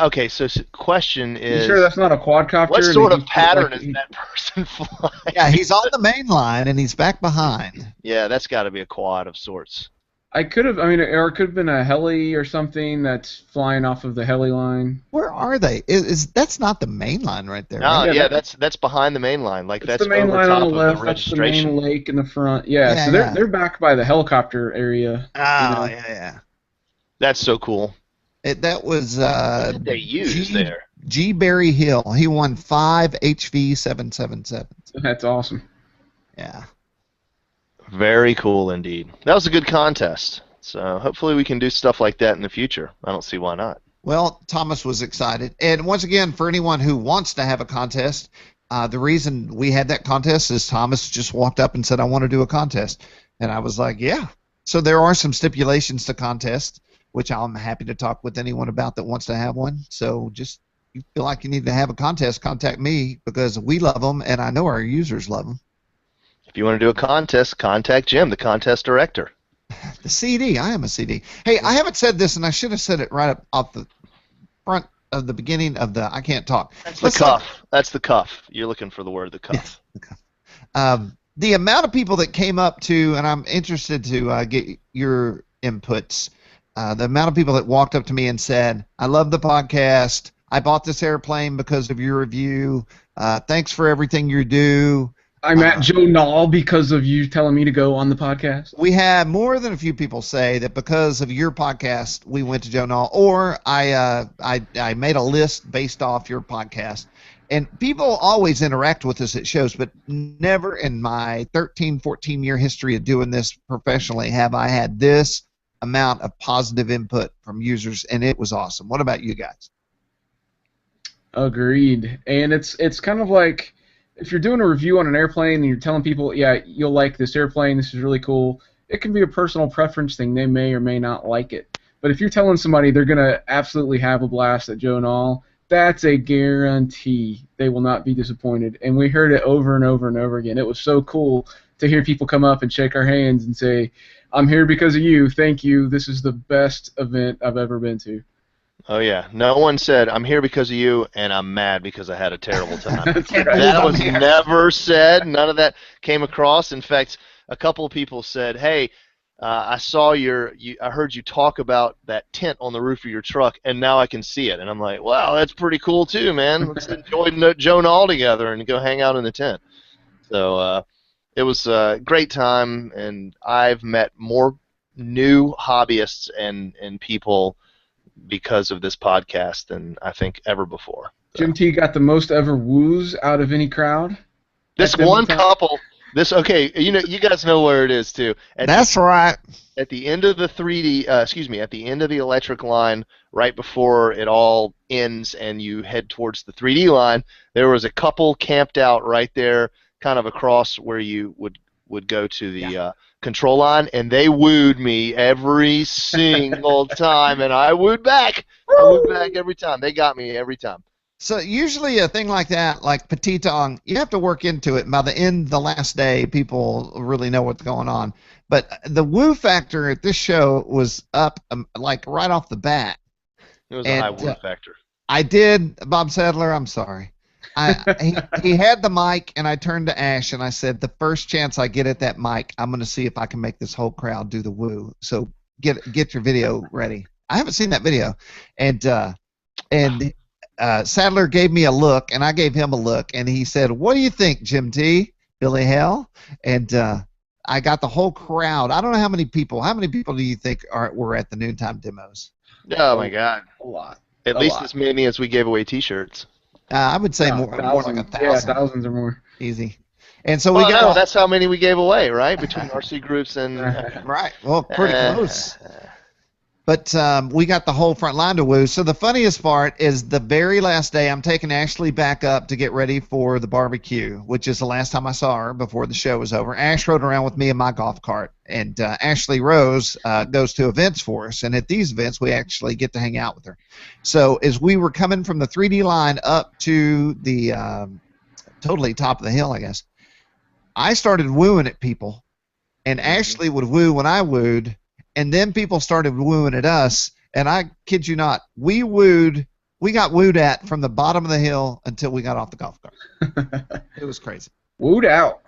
Okay, so question is. You sure that's not a quadcopter? What sort of pattern is that person flying? Yeah, he's on the main line and he's back behind. Yeah, that's got to be a quad of sorts. I could have, or it could have been a heli or something that's flying off of the heli line. Where are they? That's not the main line right there. No, right? yeah, that's behind the main line. Like that's the main over line top on the left. of the That's the registration. main lake in the front. Yeah, Yeah, so yeah. they're back by the helicopter area. Oh, yeah. That's so cool. That was What did they use there? G. Barry Hill. He won 5 HV 777s. That's awesome. Yeah. Very cool indeed. That was a good contest. So hopefully we can do stuff like that in the future. I don't see why not. Well, Thomas was excited. And once again, for anyone who wants to have a contest, the reason we had that contest is Thomas just walked up and said, I want to do a contest. And I was like, yeah. So there are some stipulations to contest, which I'm happy to talk with anyone about that wants to have one. So just you feel like you need to have a contest, contact me because we love them and I know our users love them. If you want to do a contest, contact Jim, the contest director. The CD. I am a CD. Hey, I haven't said this, and I should have said it right up off the front of the beginning of the I can't talk. That's the cuff. That's the cuff. You're looking for the word, the cuff. Yes, the cuff. The amount of people that came up to, and I'm interested to get your inputs, the amount of people that walked up to me and said, I love the podcast. I bought this airplane because of your review. Thanks for everything you do. I'm at Joe Nall because of you telling me to go on the podcast. We had more than a few people say that because of your podcast, we went to Joe Nall, or I made a list based off your podcast. And people always interact with us at shows, but never in my 13, 14-year history of doing this professionally have I had this amount of positive input from users, and it was awesome. What about you guys? Agreed. And it's kind of like, if you're doing a review on an airplane and you're telling people, yeah, you'll like this airplane, this is really cool, it can be a personal preference thing. They may or may not like it. But if you're telling somebody they're going to absolutely have a blast at Joe Nall, that's a guarantee. They will not be disappointed. And we heard it over and over and over again. It was so cool to hear people come up and shake our hands and say, "I'm here because of you. Thank you. This is the best event I've ever been to." Oh yeah, no one said I'm here because of you, and I'm mad because I had a terrible time. Right. That was never said. None of that came across. In fact, a couple of people said, "Hey, I saw I heard you talk about that tent on the roof of your truck, and now I can see it." And I'm like, "Wow, that's pretty cool too, man. Let's enjoy Joe Nall together and go hang out in the tent." So it was a great time, and I've met more new hobbyists and people because of this podcast than I think ever before. So. Jim T got the most ever woos out of any crowd. This one couple. Okay, you guys know where it is too. That's right. At the end of the 3D, at the end of the electric line, right before it all ends and you head towards the 3D line, there was a couple camped out right there, kind of across where you would go to the control line, and they wooed me every single time, and I wooed back. I wooed back every time. They got me every time. So usually a thing like that, like Petitong, you have to work into it. By the end, the last day, people really know what's going on. But the woo factor at this show was up, like right off the bat. It was a high woo factor. I did, Bob Sadler, I'm sorry. He had the mic, and I turned to Ash, and I said, the first chance I get at that mic, I'm going to see if I can make this whole crowd do the woo. So get your video ready. I haven't seen that video. And Sadler gave me a look, and I gave him a look, and he said, "What do you think, Jim T? Billy Hell?" And I got the whole crowd. I don't know how many people. How many people do you think were at the noontime demos? Oh my God, a lot. At least as many as we gave away T-shirts. I would say more like 1,000. Yeah, thousands or more. Easy. And so we got. That's how many we gave away, right? Between RC groups and. Right. Well, pretty close. But we got the whole front line to woo. So the funniest part is the very last day, I'm taking Ashley back up to get ready for the barbecue, which is the last time I saw her before the show was over. Ash rode around with me in my golf cart, and Ashley Rose goes to events for us, and at these events we actually get to hang out with her. So as we were coming from the 3D line up to the totally top of the hill, I guess, I started wooing at people, and Ashley would woo when I wooed. And then people started wooing at us, and I kid you not, we got wooed at from the bottom of the hill until we got off the golf cart. It was crazy. Wooed out.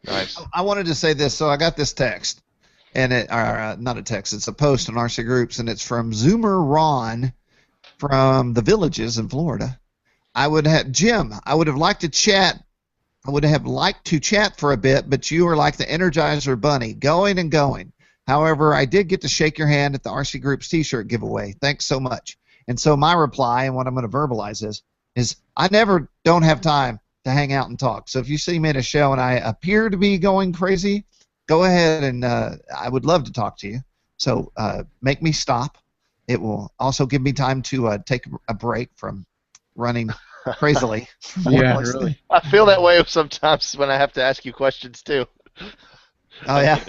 Nice. I wanted to say this, so I got this text, and not a text, it's a post on RC Groups, and it's from Zoomer Ron from the Villages in Florida. Jim, I would have liked to chat. I would have liked to chat for a bit, but you are like the Energizer Bunny, going and going. However, I did get to shake your hand at the RC Group's T-shirt giveaway. Thanks so much. And so my reply, and what I'm going to verbalize is I never don't have time to hang out and talk. So if you see me at a show and I appear to be going crazy, go ahead, and I would love to talk to you. So make me stop. It will also give me time to take a break from running crazily. Yeah, really. I feel that way sometimes when I have to ask you questions too. Oh yeah.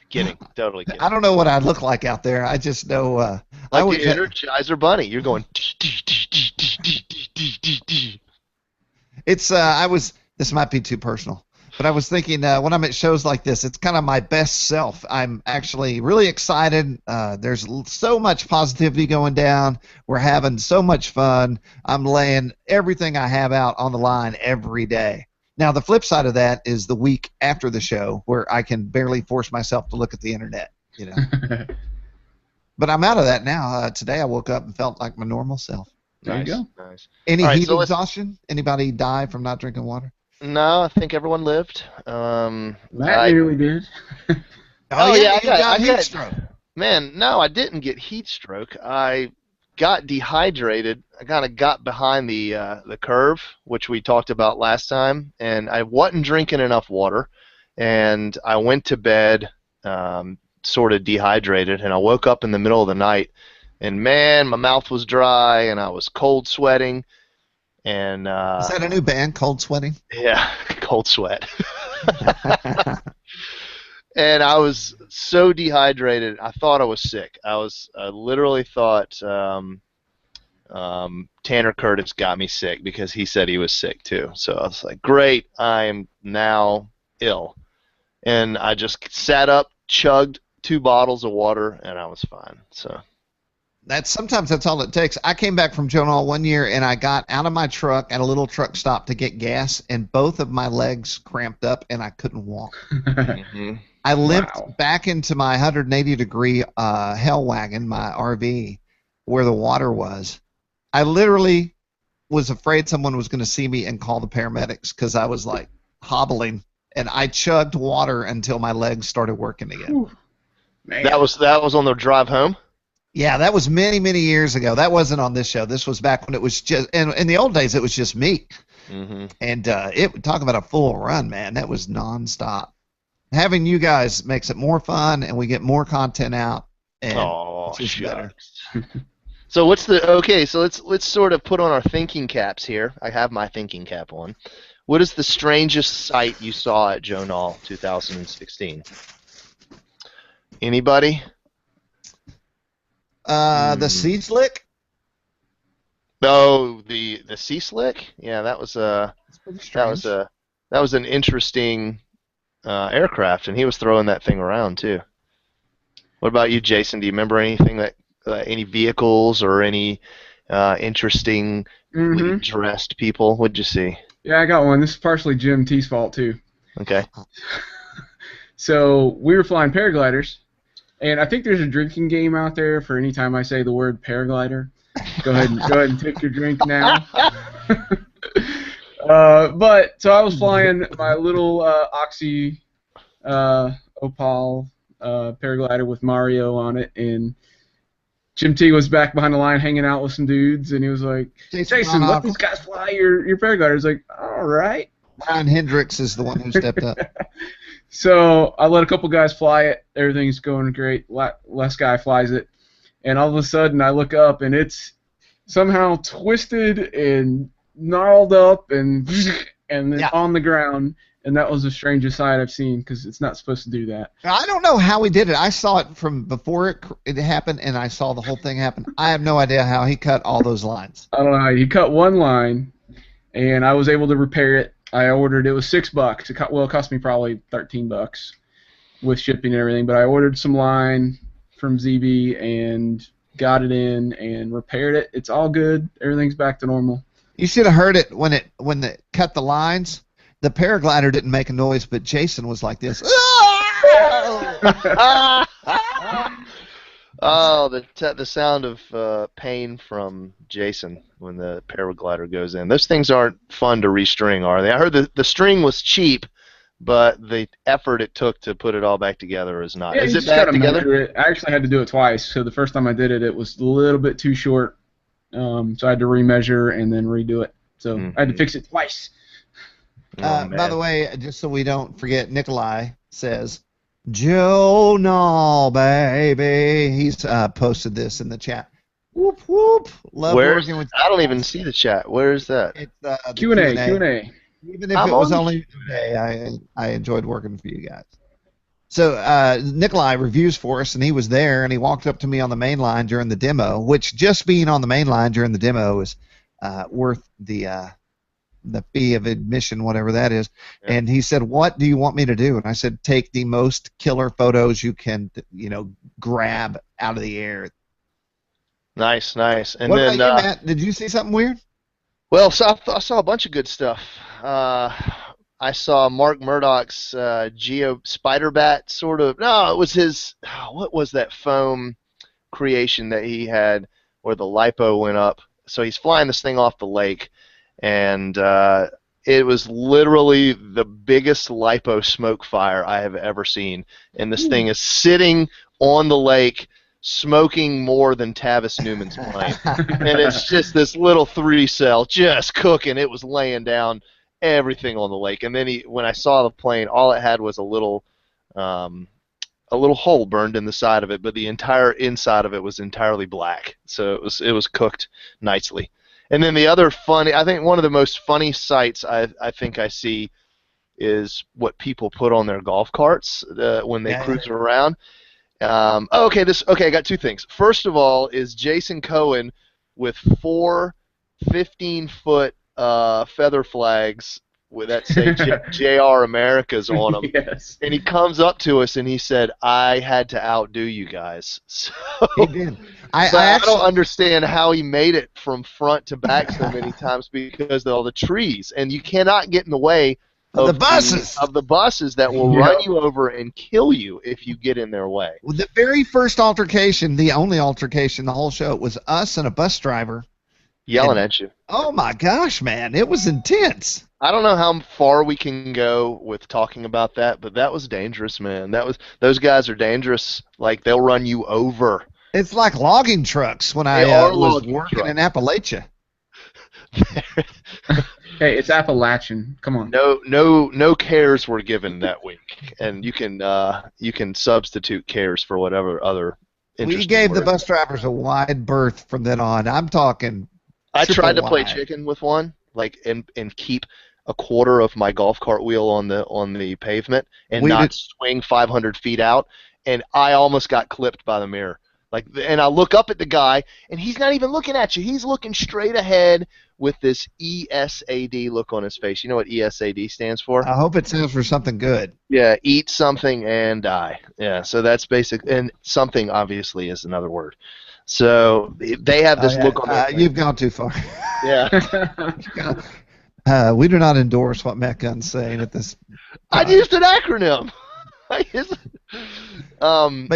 Kidding. Totally kidding. I don't know what I look like out there. I just know. Like the Energizer Bunny. You're going. It's. This might be too personal, but I was thinking when I'm at shows like this, it's kind of my best self. I'm actually really excited. There's so much positivity going down. We're having so much fun. I'm laying everything I have out on the line every day. Now, the flip side of that is the week after the show where I can barely force myself to look at the internet, you know. But I'm out of that now. Today I woke up and felt like my normal self. There you go. Nice. Any heat exhaustion? Anybody die from not drinking water? No, I think everyone lived. Matt nearly did. Oh yeah, you got heat stroke. Man, no, I didn't get heat stroke. I got dehydrated. I kind of got behind the curve, which we talked about last time, and I wasn't drinking enough water, and I went to bed sort of dehydrated, and I woke up in the middle of the night, and man, my mouth was dry, and I was cold sweating, and is that a new band, Cold Sweating? Yeah, Cold Sweat. And I was so dehydrated, I thought I was sick. I literally thought Tanner Curtis got me sick because he said he was sick too. So I was like, great, I am now ill. And I just sat up, chugged 2 bottles of water, and I was fine. So Sometimes that's all it takes. I came back from Joe Nall one year, and I got out of my truck at a little truck stop to get gas, and both of my legs cramped up, and I couldn't walk. I limped back into my 180-degree hell wagon, my RV, where the water was. I literally was afraid someone was going to see me and call the paramedics because I was like hobbling, and I chugged water until my legs started working again. Man. That was on the drive home? Yeah, that was many, many years ago. That wasn't on this show. This was back when it was just, and in the old days, it was just me. And talk about a full run, man. That was nonstop. Having you guys makes it more fun, and we get more content out. And it's just better. So what's the So let's sort of put on our thinking caps here. I have my thinking cap on. What is the strangest sight you saw at Joe Nall 2016? Anybody? The sea slick? No, the sea slick? Yeah, that was an interesting aircraft, and he was throwing that thing around too. What about you, Jason? Do you remember anything that any vehicles or any interesting dressed people? What'd you see? Yeah, I got one. This is partially Jim T's fault too. Okay. So we were flying paragliders. And I think there's a drinking game out there for any time I say the word paraglider. Go ahead and take your drink now. But so I was flying my little Oxy Opal paraglider with Mario on it, and Jim T was back behind the line hanging out with some dudes, and he was like, "Jason, let these guys fly your paraglider." I was like, "All right." Ryan Hendricks is the one who stepped up. So I let a couple guys fly it. Everything's going great. Last guy flies it, and all of a sudden I look up and it's somehow twisted and gnarled up and on the ground. And that was the strangest sight I've seen because it's not supposed to do that. I don't know how he did it. I saw it from before it happened, and I saw the whole thing happen. I have no idea how he cut all those lines. I don't know how he cut one line, and I was able to repair it. I ordered it was $6. It cost me probably $13 with shipping and everything. But I ordered some line from ZB and got it in and repaired it. It's all good. Everything's back to normal. You should have heard it when it cut the lines. The paraglider didn't make a noise, but Jason was like this. Oh, the sound of pain from Jason when the paraglider goes in. Those things aren't fun to restring, are they? I heard the string was cheap, but the effort it took to put it all back together is not. Yeah, is it back together? I actually had to do it twice. So the first time I did it, it was a little bit too short. So I had to remeasure and then redo it. So I had to fix it twice. By the way, just so we don't forget, Nikolai says, Joe Nall, baby. He's posted this in the chat. Whoop, whoop. Love working with you. I don't even see the chat. Where is that? It's Q&A. Even if it was only today, I enjoyed working for you guys. So Nikolai reviews for us, and he was there, and he walked up to me on the main line during the demo, which just being on the main line during the demo is worth the fee of admission, whatever that is. Yeah. And he said, "What do you want me to do?" And I said, "Take the most killer photos you can, grab out of the air." Nice. And what then, about you, Matt? Did you see something weird? Well, so I saw a bunch of good stuff. I saw Mark Murdoch's Geo Spider Bat sort of. No, it was his. What was that foam creation that he had where the lipo went up? So he's flying this thing off the lake. And it was literally the biggest lipo smoke fire I have ever seen. And this thing is sitting on the lake, smoking more than Tavis Newman's plane. And it's just this little 3-cell just cooking. It was laying down everything on the lake. And then when I saw the plane, all it had was a little hole burned in the side of it, but the entire inside of it was entirely black. So it was cooked nicely. And then the other funny, I think one of the most funny sights I think I see is what people put on their golf carts when they cruise around. Okay, I got two things. First of all is Jason Cohen with 4 15-foot feather flags with that say JR Americas on them. Yes. And he comes up to us and he said, "I had to outdo you guys." So, He did. I don't understand how he made it from front to back so many times because of all the trees, and you cannot get in the way of the buses that will run you over and kill you if you get in their way. Well, the very first altercation, the only altercation the whole show, was us and a bus driver yelling at you. Oh my gosh, man, it was intense. I don't know how far we can go with talking about that, but that was dangerous, man. Those guys are dangerous. Like, they'll run you over. It's like logging trucks when I was working in Appalachia. Hey, it's Appalachian. Come on. No cares were given that week, and you can substitute cares for whatever other. We gave the bus drivers a wide berth from then on. I'm talking. I tried to play chicken with one, and keep a quarter of my golf cart wheel on the pavement and not swing 500 feet out, and I almost got clipped by the mirror. And I look up at the guy, and he's not even looking at you. He's looking straight ahead with this ESAD look on his face. You know what ESAD stands for? I hope it stands for something good. Yeah, eat something and die. Yeah, so that's basic. And something, obviously, is another word. So they have this look on their face. You've gone too far. Yeah. We do not endorse what Matt Gunn's saying at this I used an acronym. But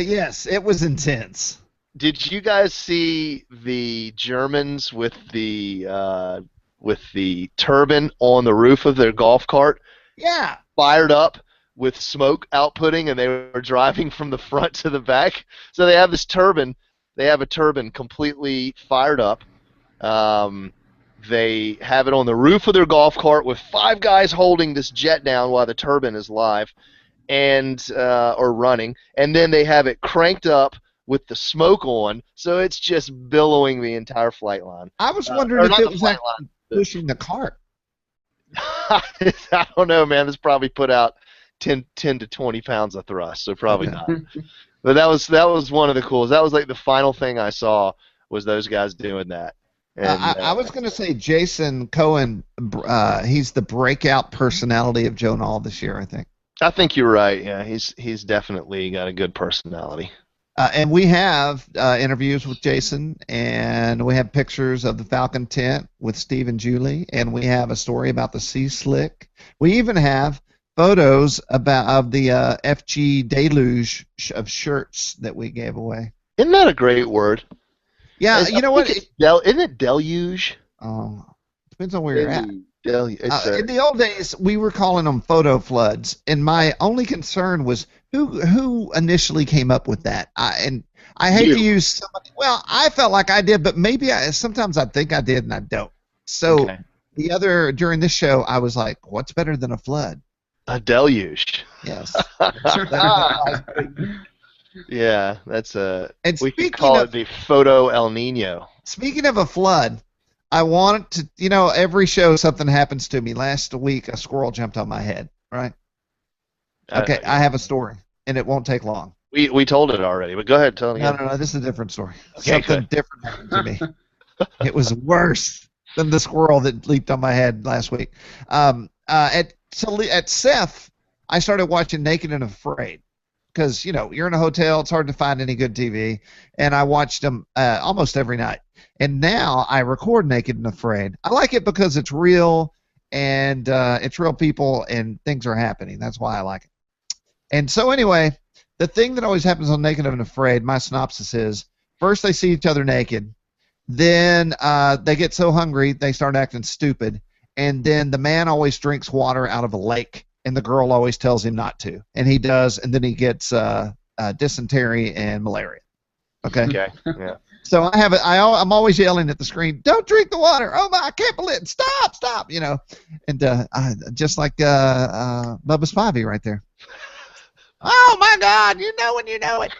yes, it was intense. Did you guys see the Germans with the turbine on the roof of their golf cart? Yeah. Fired up with smoke outputting, and they were driving from the front to the back. So they have this turbine. They have a turbine completely fired up. They have it on the roof of their golf cart with 5 guys holding this jet down while the turbine is live or running, and then they have it cranked up with the smoke on, so it's just billowing the entire flight line. I was wondering if it was actually pushing the cart. I don't know, man. This probably put out 10 to 20 pounds of thrust, so probably not. But that was one of the coolest. That was like the final thing I saw was those guys doing that. And, I was going to say Jason Cohen, he's the breakout personality of Joe Nall this year, I think. I think you're right. Yeah, he's definitely got a good personality. And we have interviews with Jason, and we have pictures of the Falcon tent with Steve and Julie, and we have a story about the Sea Slick. We even have photos of the FG deluge of shirts that we gave away. Isn't that a great word? Yeah, you know what? Isn't it deluge? Oh, depends on where you're at. In the old days, we were calling them photo floods, and my only concern was who initially came up with that. I hate to use somebody. Well, I felt like I did, but maybe sometimes I think I did and I don't. So during this show, I was like, "What's better than a flood?" A deluge. Yes. Yeah, that's And we could call it the photo El Nino. Speaking of a flood, I want to, every show something happens to me. Last week, a squirrel jumped on my head, right? Okay, I have a story, and it won't take long. We told it already, but go ahead, tell it again. No, this is a different story. Okay, something different happened to me. It was worse than the squirrel that leaped on my head last week. At Seth, I started watching Naked and Afraid. Because, you're in a hotel, it's hard to find any good TV, and I watched them almost every night. And now I record Naked and Afraid. I like it because it's real, and it's real people, and things are happening. That's why I like it. And so anyway, the thing that always happens on Naked and Afraid, my synopsis is, first they see each other naked, then they get so hungry they start acting stupid, and then the man always drinks water out of a lake. And the girl always tells him not to, and he does, and then he gets dysentery and malaria. Okay. Okay. Yeah. So I have it. I'm always yelling at the screen, "Don't drink the water! Oh my, I can't believe it! Stop! And just like Bubbas 5 right there. Oh my God! You know when you know it.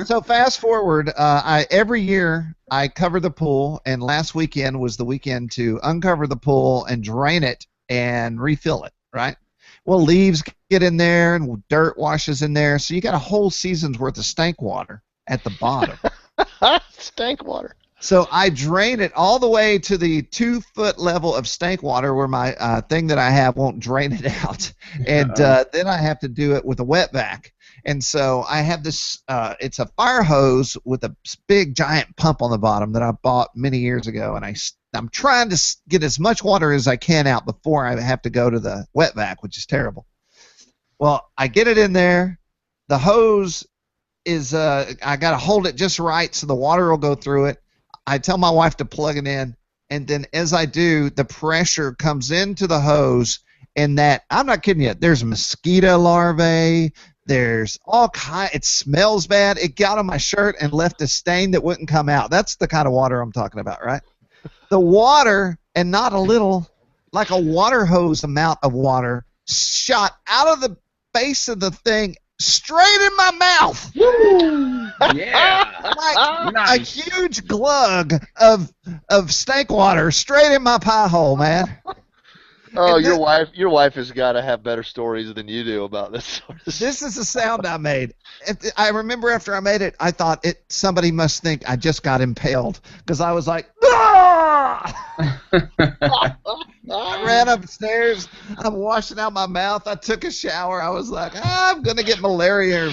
So fast forward, every year I cover the pool, and last weekend was the weekend to uncover the pool and drain it and refill it. Right. Well, leaves get in there and dirt washes in there, so you got a whole season's worth of stank water at the bottom. Stank water. So I drain it all the way to the 2-foot level of stank water where my thing that I have won't drain it out. And then I have to do it with a wet vac. And so I have this, it's a fire hose with a big giant pump on the bottom that I bought many years ago. And I'm trying to get as much water as I can out before I have to go to the wet vac, which is terrible. Well, I get it in there. The hose is, I got to hold it just right so the water will go through it. I tell my wife to plug it in, and then as I do, the pressure comes into the hose, and I'm not kidding you, there's mosquito larvae, there's all kind, it smells bad. It got on my shirt and left a stain that wouldn't come out. That's the kind of water I'm talking about, right? The water, and not a little, like a water hose amount of water, shot out of the base of the thing straight in my mouth. Yeah. Like Nice. a huge glug of stank water straight in my pie hole, man. Oh, And your wife has got to have better stories than you do about this sort of stuff. This is the sound I made. I remember after I made it, I thought somebody must think I just got impaled because I was like, ah! I ran upstairs. I'm washing out my mouth. I took a shower. I was like, I'm going to get malaria. Or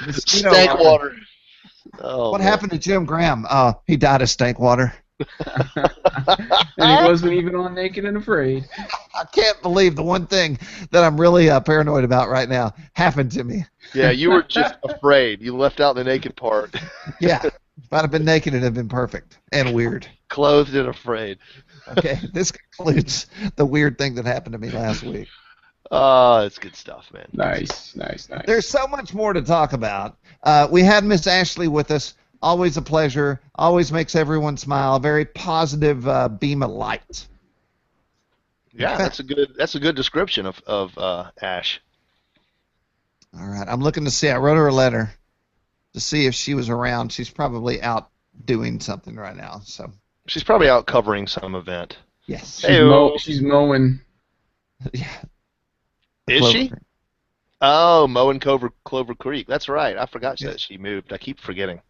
mosquito Stank water. What happened to Jim Graham? He died of stank water. And he wasn't even on Naked and Afraid. I can't believe the one thing that I'm really paranoid about right now happened to me. Yeah, you were just afraid. You left out the naked part. Yeah, if I'd have been naked, it'd have been perfect and weird. Clothed and afraid. Okay, this concludes the weird thing that happened to me last week. Oh, it's good stuff, man. Nice. There's so much more to talk about. We had Miss Ashley with us. Always a pleasure. Always makes everyone smile. A very positive beam of light. Yeah, that's a good description of Ash. All right, I'm looking to see. I wrote her a letter to see if she was around. She's probably out doing something right now. So She's probably out covering some event. yes. She's mowing. Yeah. Is Clover she? Creek. Oh, mowing Clover Creek. That's right. I forgot that she moved. I keep forgetting.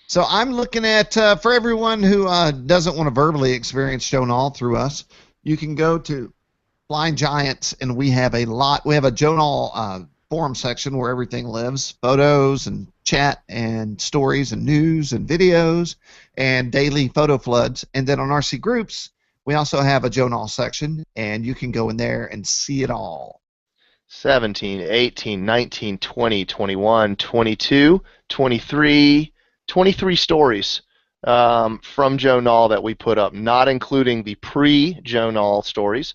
So I'm looking at, for everyone who doesn't want to verbally experience Joe Nall through us, you can go to FlyingGiants, and we have a lot. We have a Joe Nall forum section where everything lives, photos and chat and stories and news and videos and daily photo floods. And then on RC Groups, we also have a Joe Nall section, and you can go in there and see it all. 17, 18, 19, 20, 21, 22, 23 stories from Joe Nall that we put up, not including the pre-Joe Nall stories.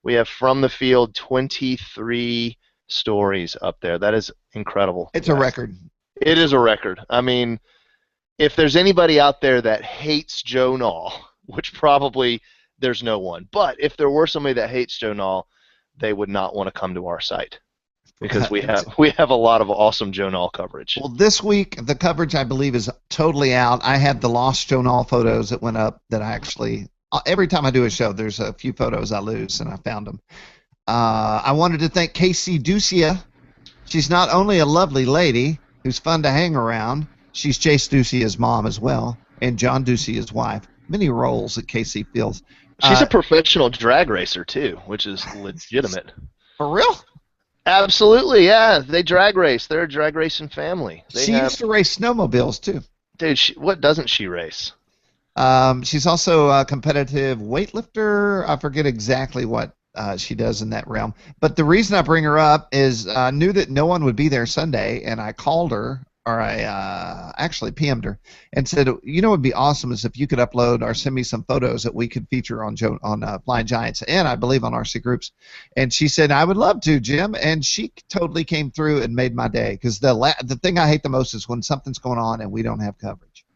We have from the field 23 stories up there. That is incredible. It's a record. It is a record. I mean, if there's anybody out there that hates Joe Nall, which probably there's no one, but if there were somebody that hates Joe Nall, they would not want to come to our site because we have a lot of awesome Joe Nall coverage. Well, this week the coverage I believe is totally out. I had the lost Joe Nall photos that went up that I actually every time I do a show there's a few photos I lose and I found them. I wanted to thank Casey Ducia. She's not only a lovely lady who's fun to hang around, she's Chase Ducia's mom as well and John Ducia's wife. Many roles that Casey fills. She's a professional drag racer too, which is legitimate. For real? Absolutely, yeah. They drag race. They're a drag racing family. She used to race snowmobiles too. Dude, what doesn't she race? She's also a competitive weightlifter. I forget exactly what she does in that realm. But the reason I bring her up is I knew that no one would be there Sunday, and I called her, or I actually PM'd her, and said, you know what would be awesome is if you could upload or send me some photos that we could feature on FlyingGiants and I believe on RC Groups. And she said, I would love to, Jim. And she totally came through and made my day because the thing I hate the most is when something's going on and we don't have coverage.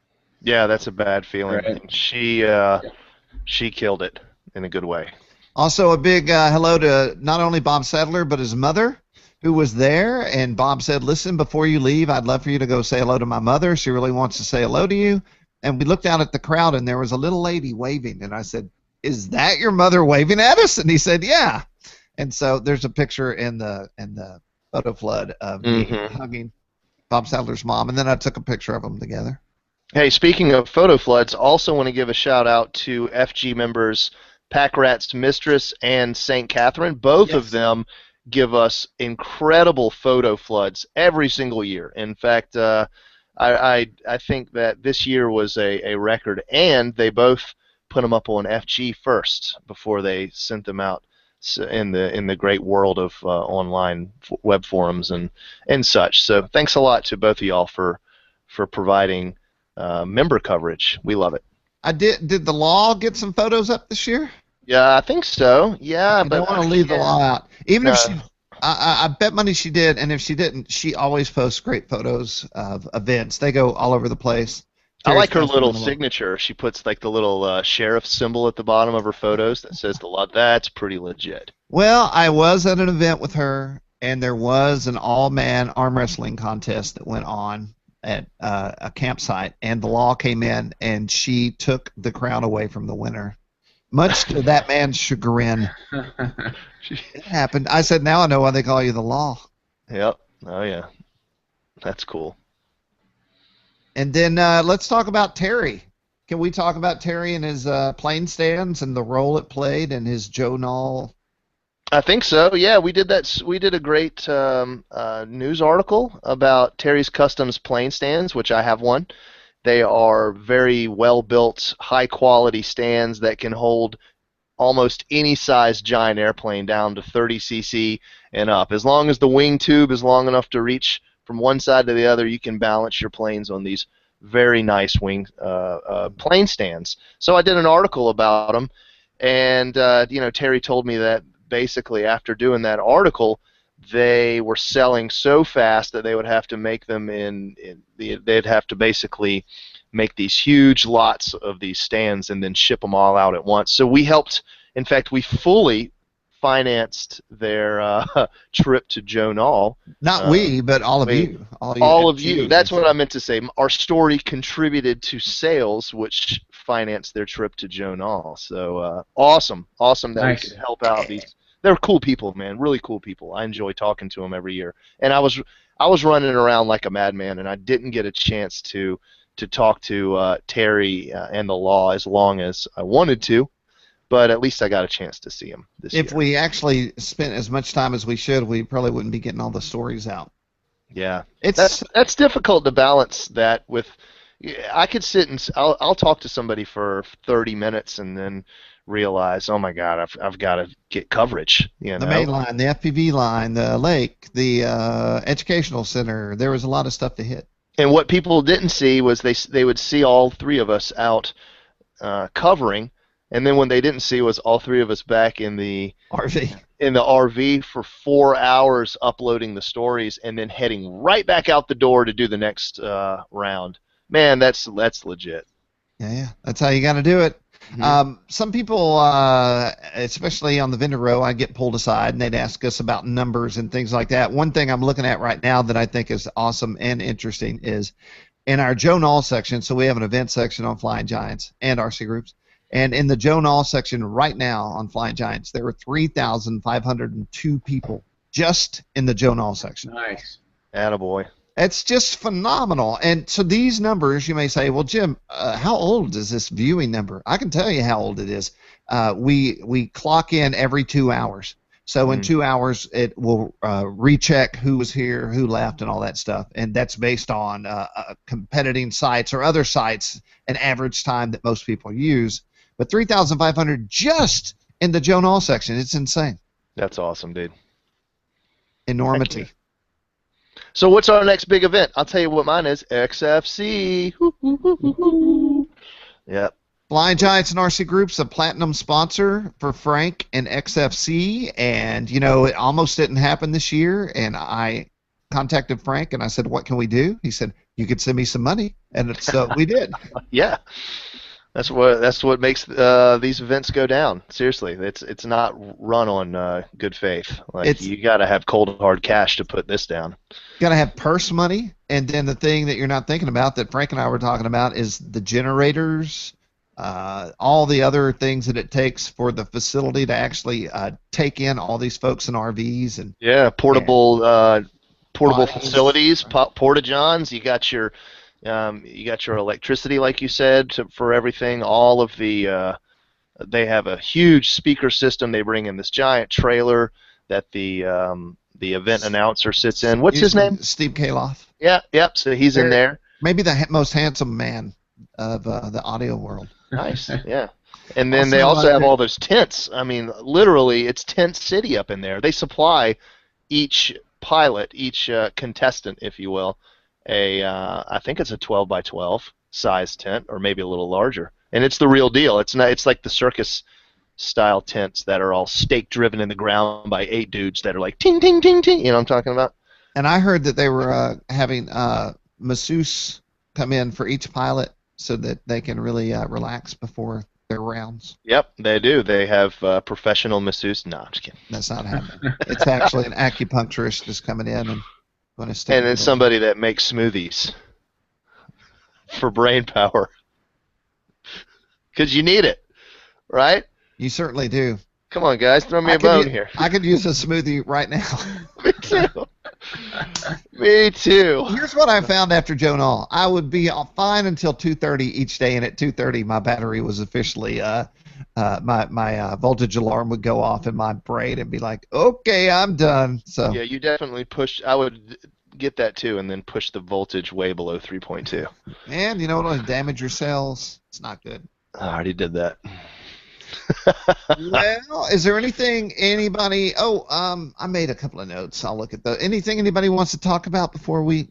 Yeah, that's a bad feeling. Right. She killed it in a good way. Also, a big hello to not only Bob Sadler but his mother, who was there, and Bob said, listen, before you leave, I'd love for you to go say hello to my mother. She really wants to say hello to you. And we looked out at the crowd, and there was a little lady waving, and I said, is that your mother waving at us? And he said, yeah. And so there's a picture in the photo flood of me hugging Bob Sadler's mom, and then I took a picture of them together. Hey, speaking of photo floods, also want to give a shout out to FG members Pack Rat's Mistress and St. Catherine. Both of them give us incredible photo floods every single year. In fact, I think that this year was a record, and they both put them up on FG first before they sent them out in the great world of online web forums and such. So thanks a lot to both of y'all for providing member coverage. We love it. Did the law get some photos up this year? Yeah, I think so. Yeah, but I don't want to leave the law out. Even if she, I bet money she did, and if she didn't, she always posts great photos of events. They go all over the place. I like her little signature. She puts like the little sheriff symbol at the bottom of her photos that says the law. That's pretty legit. Well, I was at an event with her, and there was an all-man arm wrestling contest that went on at a campsite, and the law came in, and she took the crown away from the winner. Much to that man's chagrin. It happened. I said, now I know why they call you the law. Yep. Oh, yeah. That's cool. And then let's talk about Terry. Can we talk about Terry and his plane stands and the role it played in his Joe Nall? I think so. Yeah, we did that. We did a great news article about Terry's Customs plane stands, which I have one. They are very well-built, high-quality stands that can hold almost any size giant airplane down to 30 cc and up. As long as the wing tube is long enough to reach from one side to the other, you can balance your planes on these very nice wing plane stands. So I did an article about them, and Terry told me that basically after doing that article, they were selling so fast that they would have to make them they'd have to basically make these huge lots of these stands and then ship them all out at once. So we helped. In fact, we fully financed their trip to Joe Nall. Not we, but all of you. All of you. That's what I meant to say. Our story contributed to sales, which financed their trip to Joe Nall. So awesome that we could help out these. They're cool people, man. Really cool people. I enjoy talking to them every year. And I was running around like a madman, and I didn't get a chance to talk to Terry and the law as long as I wanted to, but at least I got a chance to see him this year. If we actually spent as much time as we should, we probably wouldn't be getting all the stories out. Yeah, that's difficult to balance that with. I could sit and I'll talk to somebody for 30 minutes and then realize, oh my God, I've got to get coverage. The main line, the FPV line, the lake, the educational center. There was a lot of stuff to hit. And what people didn't see was they would see all three of us out covering, and then when they didn't see was all three of us back in the RV for 4 hours uploading the stories and then heading right back out the door to do the next round. Man, that's legit. Yeah, that's how you got to do it. Mm-hmm. Some people, especially on the vendor row, I get pulled aside and they'd ask us about numbers and things like that. One thing I'm looking at right now that I think is awesome and interesting is in our Joe Nall section. So we have an event section on Flying Giants and RC Groups. And in the Joe Nall section right now on Flying Giants, there were 3,502 people just in the Joe Nall section. Nice. Attaboy. It's just phenomenal. And so these numbers, you may say, well, Jim, how old is this viewing number? I can tell you how old it is. We clock in every 2 hours. So in 2 hours, it will recheck who was here, who left, and all that stuff. And that's based on competing sites or other sites, an average time that most people use. But 3,500 just in the Joe Nall section. It's insane. That's awesome, dude. Enormity. So what's our next big event? I'll tell you what mine is. XFC. Yep. Flying Giants and RC Group's a platinum sponsor for Frank and XFC, and it almost didn't happen this year. And I contacted Frank and I said, "What can we do?" He said, "You could send me some money," and so we did. Yeah. That's what makes these events go down. Seriously, it's not run on good faith. You got to have cold hard cash to put this down. Got to have purse money, and then the thing that you're not thinking about that Frank and I were talking about is the generators, all the other things that it takes for the facility to actually take in all these folks in RVs and portable facilities, porta-johns. You got your You got your electricity, like you said, for everything. All of the they have a huge speaker system. They bring in this giant trailer that the event announcer sits in. What's his name? Steve Kaloff. Yeah, yep. So he's in there. Maybe the most handsome man of the audio world. Nice, yeah. And then they also have all those tents. I mean, literally, it's Tent City up in there. They supply each pilot, each contestant, if you will, I think it's a 12 by 12 size tent, or maybe a little larger. And it's the real deal. It's not. It's like the circus style tents that are all stake driven in the ground by 8 dudes that are like ting ting ting ting. You know what I'm talking about? And I heard that they were having masseuse come in for each pilot so that they can really relax before their rounds. Yep, they do. They have professional masseuse. No, I'm just kidding. That's not happening. It's actually an acupuncturist just coming in and going to stick. And it's somebody that makes smoothies for brain power. Because you need it, right? You certainly do. Come on, guys, throw me a bone here. I could use a smoothie right now. Me too. Me too. Here's what I found after Joe Nall. I would be fine until 2:30 each day, and at 2:30 my battery was officially my voltage alarm would go off in my brain and be like, okay, I'm done. So yeah, you definitely push. I would get that too, and then push the voltage way below 3.2. And you know what will damage your cells? It's not good. I already did that. Well, is there anything anybody? I made a couple of notes. I'll look at those. Anything anybody wants to talk about before we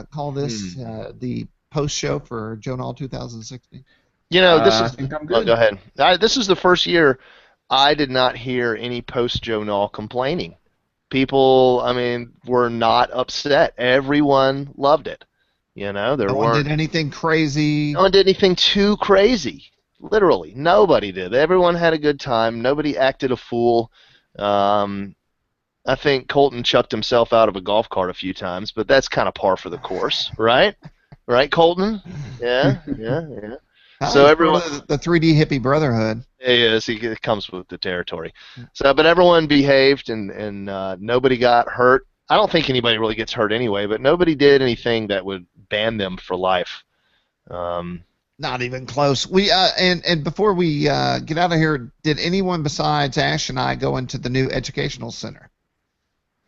call this the post show for Joe Nall 2016? You know, this is. I think I'm good. Go ahead. This is the first year I did not hear any post Joe Nall complaining. People, I mean, were not upset. Everyone loved it. You know, No one did anything crazy. No one did anything too crazy. Literally, nobody did. Everyone had a good time. Nobody acted a fool. I think Colton chucked himself out of a golf cart a few times, but that's kind of par for the course, right? Right, Colton? Yeah. So everyone, the 3D hippie brotherhood. he comes with the territory. So, but everyone behaved, and nobody got hurt. I don't think anybody really gets hurt anyway, but nobody did anything that would ban them for life. Not even close. We and before we get out of here, did anyone besides Ash and I go into the new educational center?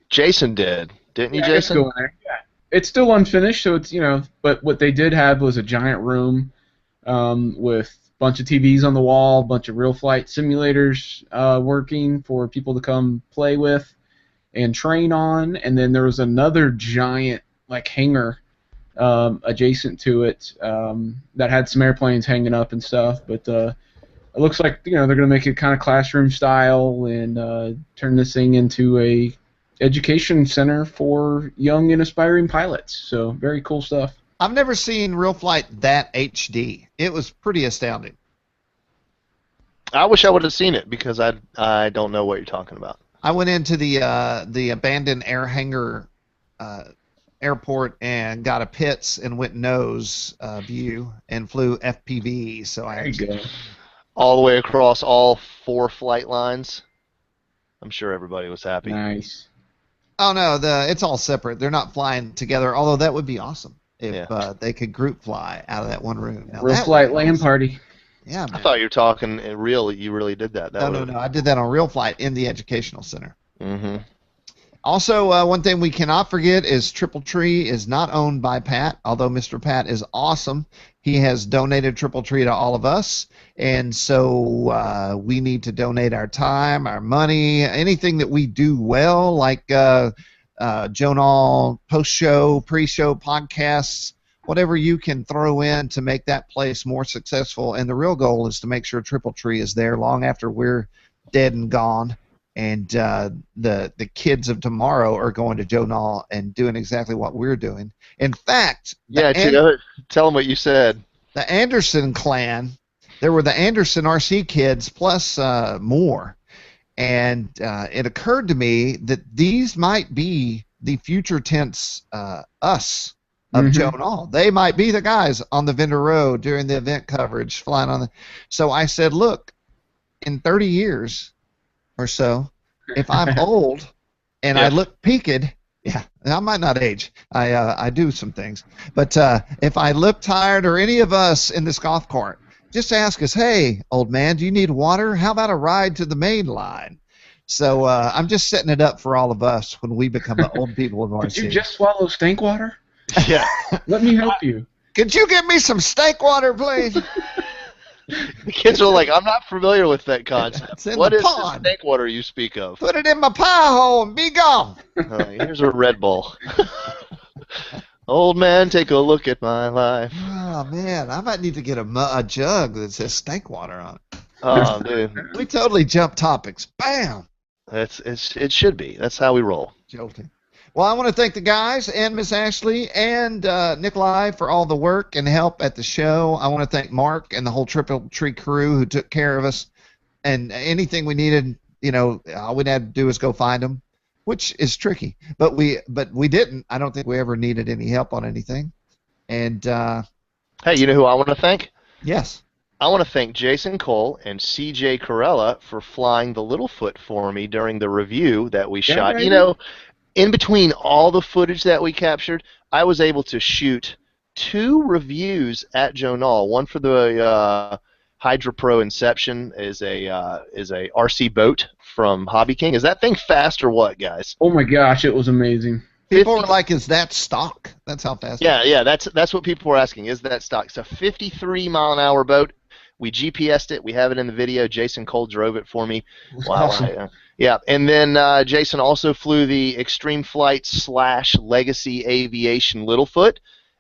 Jason did, didn't you, Jason? Go in there. Yeah. It's still unfinished, so it's but what they did have was a giant room with a bunch of TVs on the wall, a bunch of real flight simulators working for people to come play with and train on, and then there was another giant hangar adjacent to it that had some airplanes hanging up and stuff, but it looks like they're going to make it kind of classroom style and turn this thing into a education center for young and aspiring pilots. So very cool stuff. I've never seen real flight that HD. It was pretty astounding. I wish I would have seen it because I don't know what you're talking about. I went into the abandoned air hangar airport and got a pits and went nose view and flew FPV. So There you go. All the way across all 4 flight lines. I'm sure everybody was happy. Nice. Oh no, it's all separate. They're not flying together. Although that would be awesome if they could group fly out of that one room. Now, real flight land party. Yeah, man. I thought you were talking real. You really did that. No. I did that on real flight in the educational center. Mm-hmm. Also, one thing we cannot forget is Triple Tree is not owned by Pat, although Mr. Pat is awesome. He has donated Triple Tree to all of us, and so we need to donate our time, our money, anything that we do well, like Joe Nall post-show, pre-show podcasts, whatever you can throw in to make that place more successful. And the real goal is to make sure Triple Tree is there long after we're dead and gone. And the kids of tomorrow are going to Joe Nall and doing exactly what we're doing. In fact, tell them what you said. The Anderson clan, there were the Anderson RC kids plus more. And it occurred to me that these might be the future tense us of Joe Nall. They might be the guys on the vendor row during the event coverage, flying on the. So I said, look, in 30 years or so, if I'm old and I look peaked, Yeah, I might not age. I do some things. But if I look tired or any of us in this golf cart, just ask us, hey, old man, do you need water? How about a ride to the main line? So I'm just setting it up for all of us when we become the old people of RC. Did you just swallow stink water? Yeah. Let me help you. Could you get me some steak water, please? The kids are like, I'm not familiar with that concept. What is the snake water you speak of? Put it in my pie hole and be gone. Here's a Red Bull. Old man, take a look at my life. Oh, man, I might need to get a jug that says steak water on it. Oh, dude. We totally jumped topics. Bam! It should be. That's how we roll. Jolting. Well, I want to thank the guys and Miss Ashley and Nikolai for all the work and help at the show. I want to thank Mark and the whole Triple Tree crew who took care of us. And anything we needed, all we had to do is go find them, which is tricky. But we didn't. I don't think we ever needed any help on anything. And hey, you know who I want to thank? Yes. I want to thank Jason Cole and CJ Corella for flying the Littlefoot for me during the review that we shot. Right. In between all the footage that we captured, I was able to shoot 2 reviews at Joe Nall. One for the Hydra Pro Inception is a RC boat from Hobby King. Is that thing fast or what, guys? Oh my gosh, it was amazing. People were like, "Is that stock?" That's how fast. Yeah, that's what people were asking. Is that stock? It's a 53-mile-an-hour boat. We GPSed it. We have it in the video. Jason Cole drove it for me. Wow. Awesome. Yeah, and then Jason also flew the Extreme Flight / Legacy Aviation Littlefoot,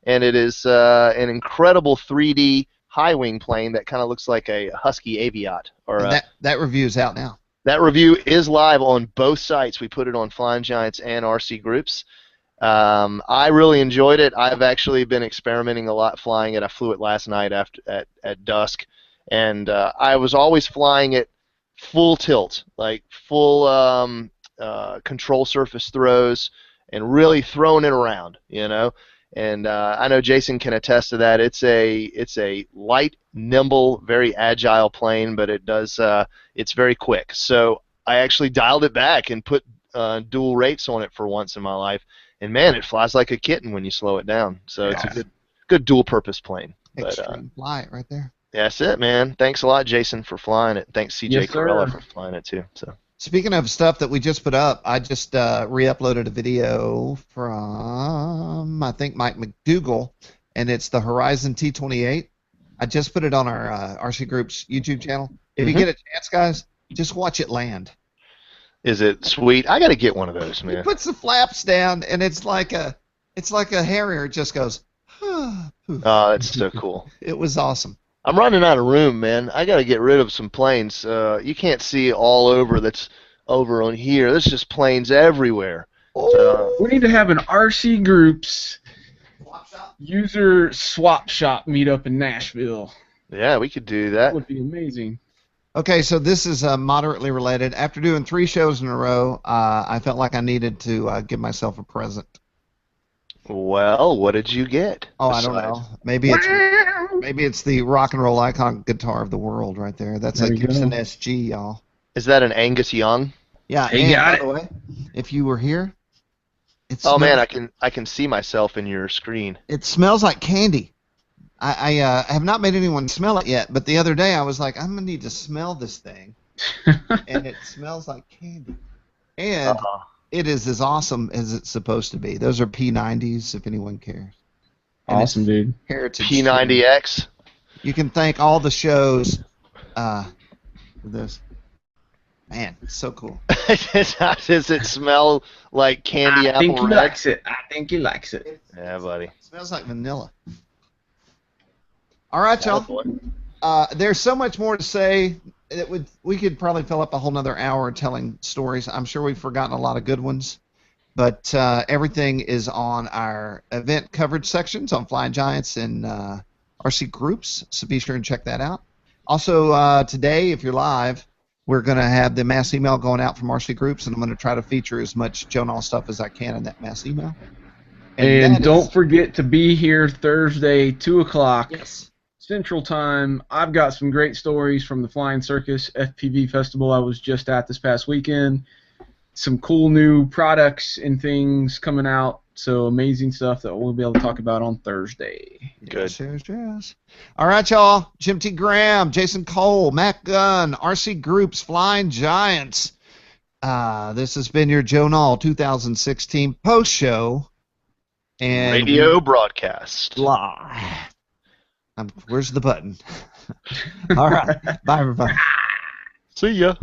and it is an incredible 3D high-wing plane that kind of looks like a Husky Aviat. That review is out now. That review is live on both sites. We put it on FlyingGiants and RC Groups. I really enjoyed it. I've actually been experimenting a lot flying it. I flew it last night at dusk, and I was always flying it full tilt, like full control surface throws, and really throwing it around, And I know Jason can attest to that. It's a light, nimble, very agile plane, but it's very quick. So I actually dialed it back and put dual rates on it for once in my life, and man, it flies like a kitten when you slow it down. So it's a good dual-purpose plane. Extreme flight right there. That's it, man. Thanks a lot, Jason, for flying it. Thanks, CJ Corella, for flying it too. So. Speaking of stuff that we just put up, I just re-uploaded a video from, I think, Mike McDougall, and it's the Horizon T28. I just put it on our RC Group's YouTube channel. If you get a chance, guys, just watch it land. Is it sweet? I got to get one of those, man. It puts the flaps down, and it's like a Harrier. It just goes, oh, that's so cool. It was awesome. I'm running out of room, man. I got to get rid of some planes. You can't see all over that's over on here. There's just planes everywhere. We need to have an RC Groups user swap shop meetup in Nashville. Yeah, we could do that. That would be amazing. Okay, so this is moderately related. After doing 3 shows in a row, I felt like I needed to give myself a present. Well, what did you get? Oh, I don't know. Maybe it's the rock and roll icon guitar of the world right there. That's a Gibson SG, y'all. Is that an Angus Young? Yeah. Hey, and by the way, if you were here, man, I can see myself in your screen. It smells like candy. I have not made anyone smell it yet, but the other day I was like, I'm gonna need to smell this thing, and it smells like candy, and it is as awesome as it's supposed to be. Those are P90s, if anyone cares. And awesome, dude. Heritage P90X. You can thank all the shows for this. Man, it's so cool. Does it smell like candy apple? I think he likes it. I think he likes it. Yeah, buddy. It smells like vanilla. All right, y'all. There's so much more to say. We could probably fill up a whole nother hour telling stories. I'm sure we've forgotten a lot of good ones, but everything is on our event coverage sections on Flying Giants and RC Groups, so be sure and check that out. Also, today, if you're live, we're going to have the mass email going out from RC Groups, and I'm going to try to feature as much Joe Nall stuff as I can in that mass email. And don't forget to be here Thursday, 2 o'clock. Yes. Central Time. I've got some great stories from the Flying Circus FPV Festival I was just at this past weekend. some cool new products and things coming out. So amazing stuff that we'll be able to talk about on Thursday. Good. Yes. All right, y'all. Jim T. Graham, Jason Cole, Matt Gunn, RC Groups, Flying Giants. This has been your Joe Nall 2016 post show and radio broadcast. Live. Where's the button? All right. Bye, everybody. See ya.